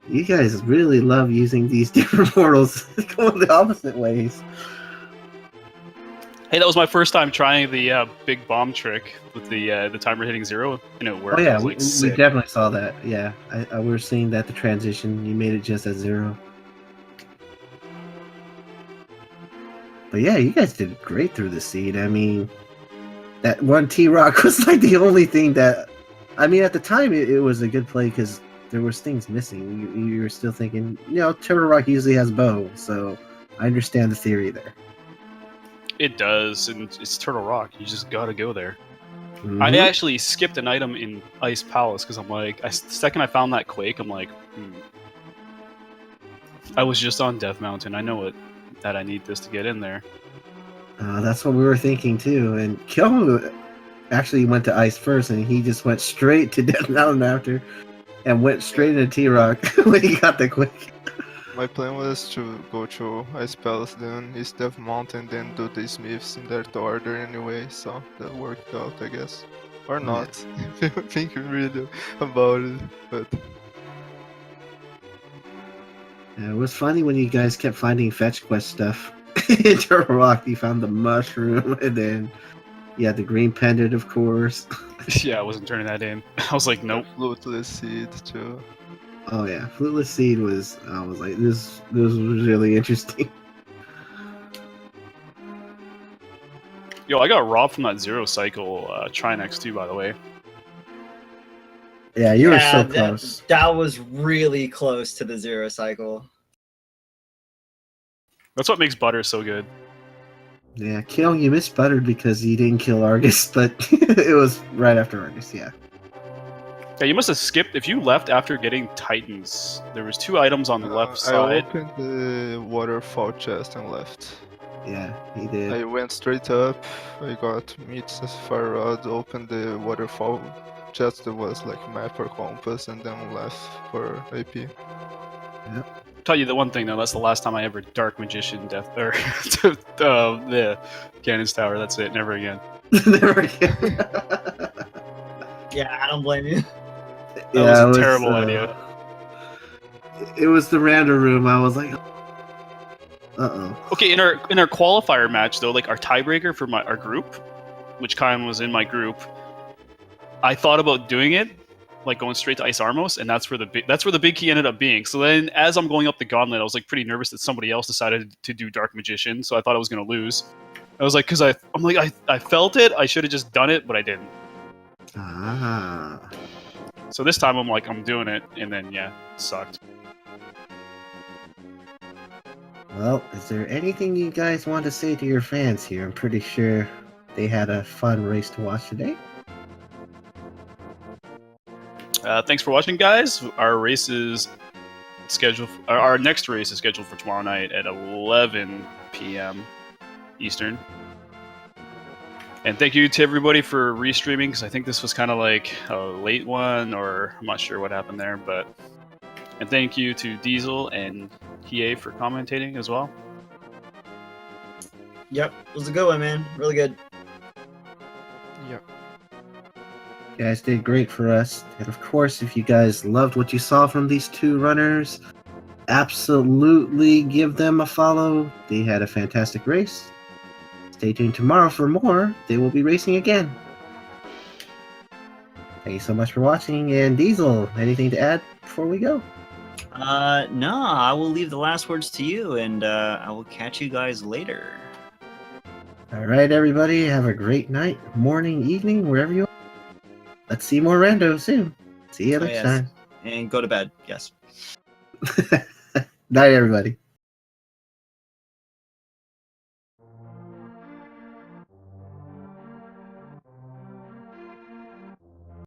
you guys really love using these different portals going the opposite ways. Hey, that was my first time trying the big bomb trick with the timer hitting 0, and it worked. Oh yeah, I was like, we sick. definitely saw that. Yeah, I we were seeing that the transition. You made it just at 0. But yeah, you guys did great through the seed. I mean, that one T-Rock was like the only thing that... I mean, at the time, it was a good play because there was things missing. You were still thinking, you know, Turtle Rock usually has bow, so I understand the theory there. It does, and it's Turtle Rock. You just gotta go there. Mhm. I actually skipped an item in Ice Palace because I'm like, the second I found that Quake, I'm like, I was just on Death Mountain. I know it that I need this to get in there. That's what we were thinking too. And Kyong actually went to Ice first, and he just went straight to Death Mountain after, and went straight into T-Rock when he got the Quake. My plan was to go to Ice Palace, then East Death Mountain, then do the Smiths in that order anyway, so that worked out, I guess. Or Yeah. not, if you think really about it, but... Yeah, it was funny when you guys kept finding fetch quest stuff. In Turtle Rock, you found the mushroom, and then you had the green pendant, of course. Yeah, I wasn't turning that in. I was like, nope. Fluteless Seed, too. Oh yeah, Fluteless Seed was... I was like, this was really interesting. Yo, I got robbed from that 0 cycle Trinex too, by the way. Yeah, you were so that, close. That was really close to the 0 cycle. That's what makes butter so good. Yeah, Kyong, you missed Buttered because you didn't kill Argus, but it was right after Argus, yeah. Yeah, you must have skipped. If you left after getting Titans, there was 2 items on the left I side. opened the waterfall chest and left. Yeah, he did. I went straight up, I got Meats as fire rod, opened the waterfall chest that was like map or compass, and then left for AP. Tell you the one thing though, that's the last time I ever Dark Magician death or the Cannon's Tower. That's it. Never again. Never again. Yeah, I don't blame you. That was a terrible idea. It was the random room. I was like, uh-oh. Okay, in our qualifier match though, like our tiebreaker for our group, which Kyan was in my group, I thought about doing it, like going straight to Ice Armos, and that's where the big key ended up being. So then, as I'm going up the gauntlet, I was like pretty nervous that somebody else decided to do Dark Magician, so I thought I was gonna lose. I was like, because I'm like I felt it, I should have just done it, but I didn't. Ah. So this time I'm like, I'm doing it, and then yeah, it sucked. Well, is there anything you guys want to say to your fans here? I'm pretty sure they had a fun race to watch today. Thanks for watching, guys. Our race is scheduled. Our next race is scheduled for tomorrow night at 11 p.m. Eastern. And thank you to everybody for restreaming, because I think this was kind of like a late one, or I'm not sure what happened there. And thank you to Diesel and Kie for commentating as well. Yep, it was a good one, man. Really good. Yep. You guys did great for us. And of course, if you guys loved what you saw from these 2 runners, absolutely give them a follow. They had a fantastic race. Stay tuned tomorrow for more. They will be racing again. Thank you so much for watching. And Diesel, anything to add before we go? No, I will leave the last words to you, and I will catch you guys later. All right, everybody. Have a great night, morning, evening, wherever you are. Let's see more rando soon. See you next yes. time. And go to bed. Yes. Night, everybody.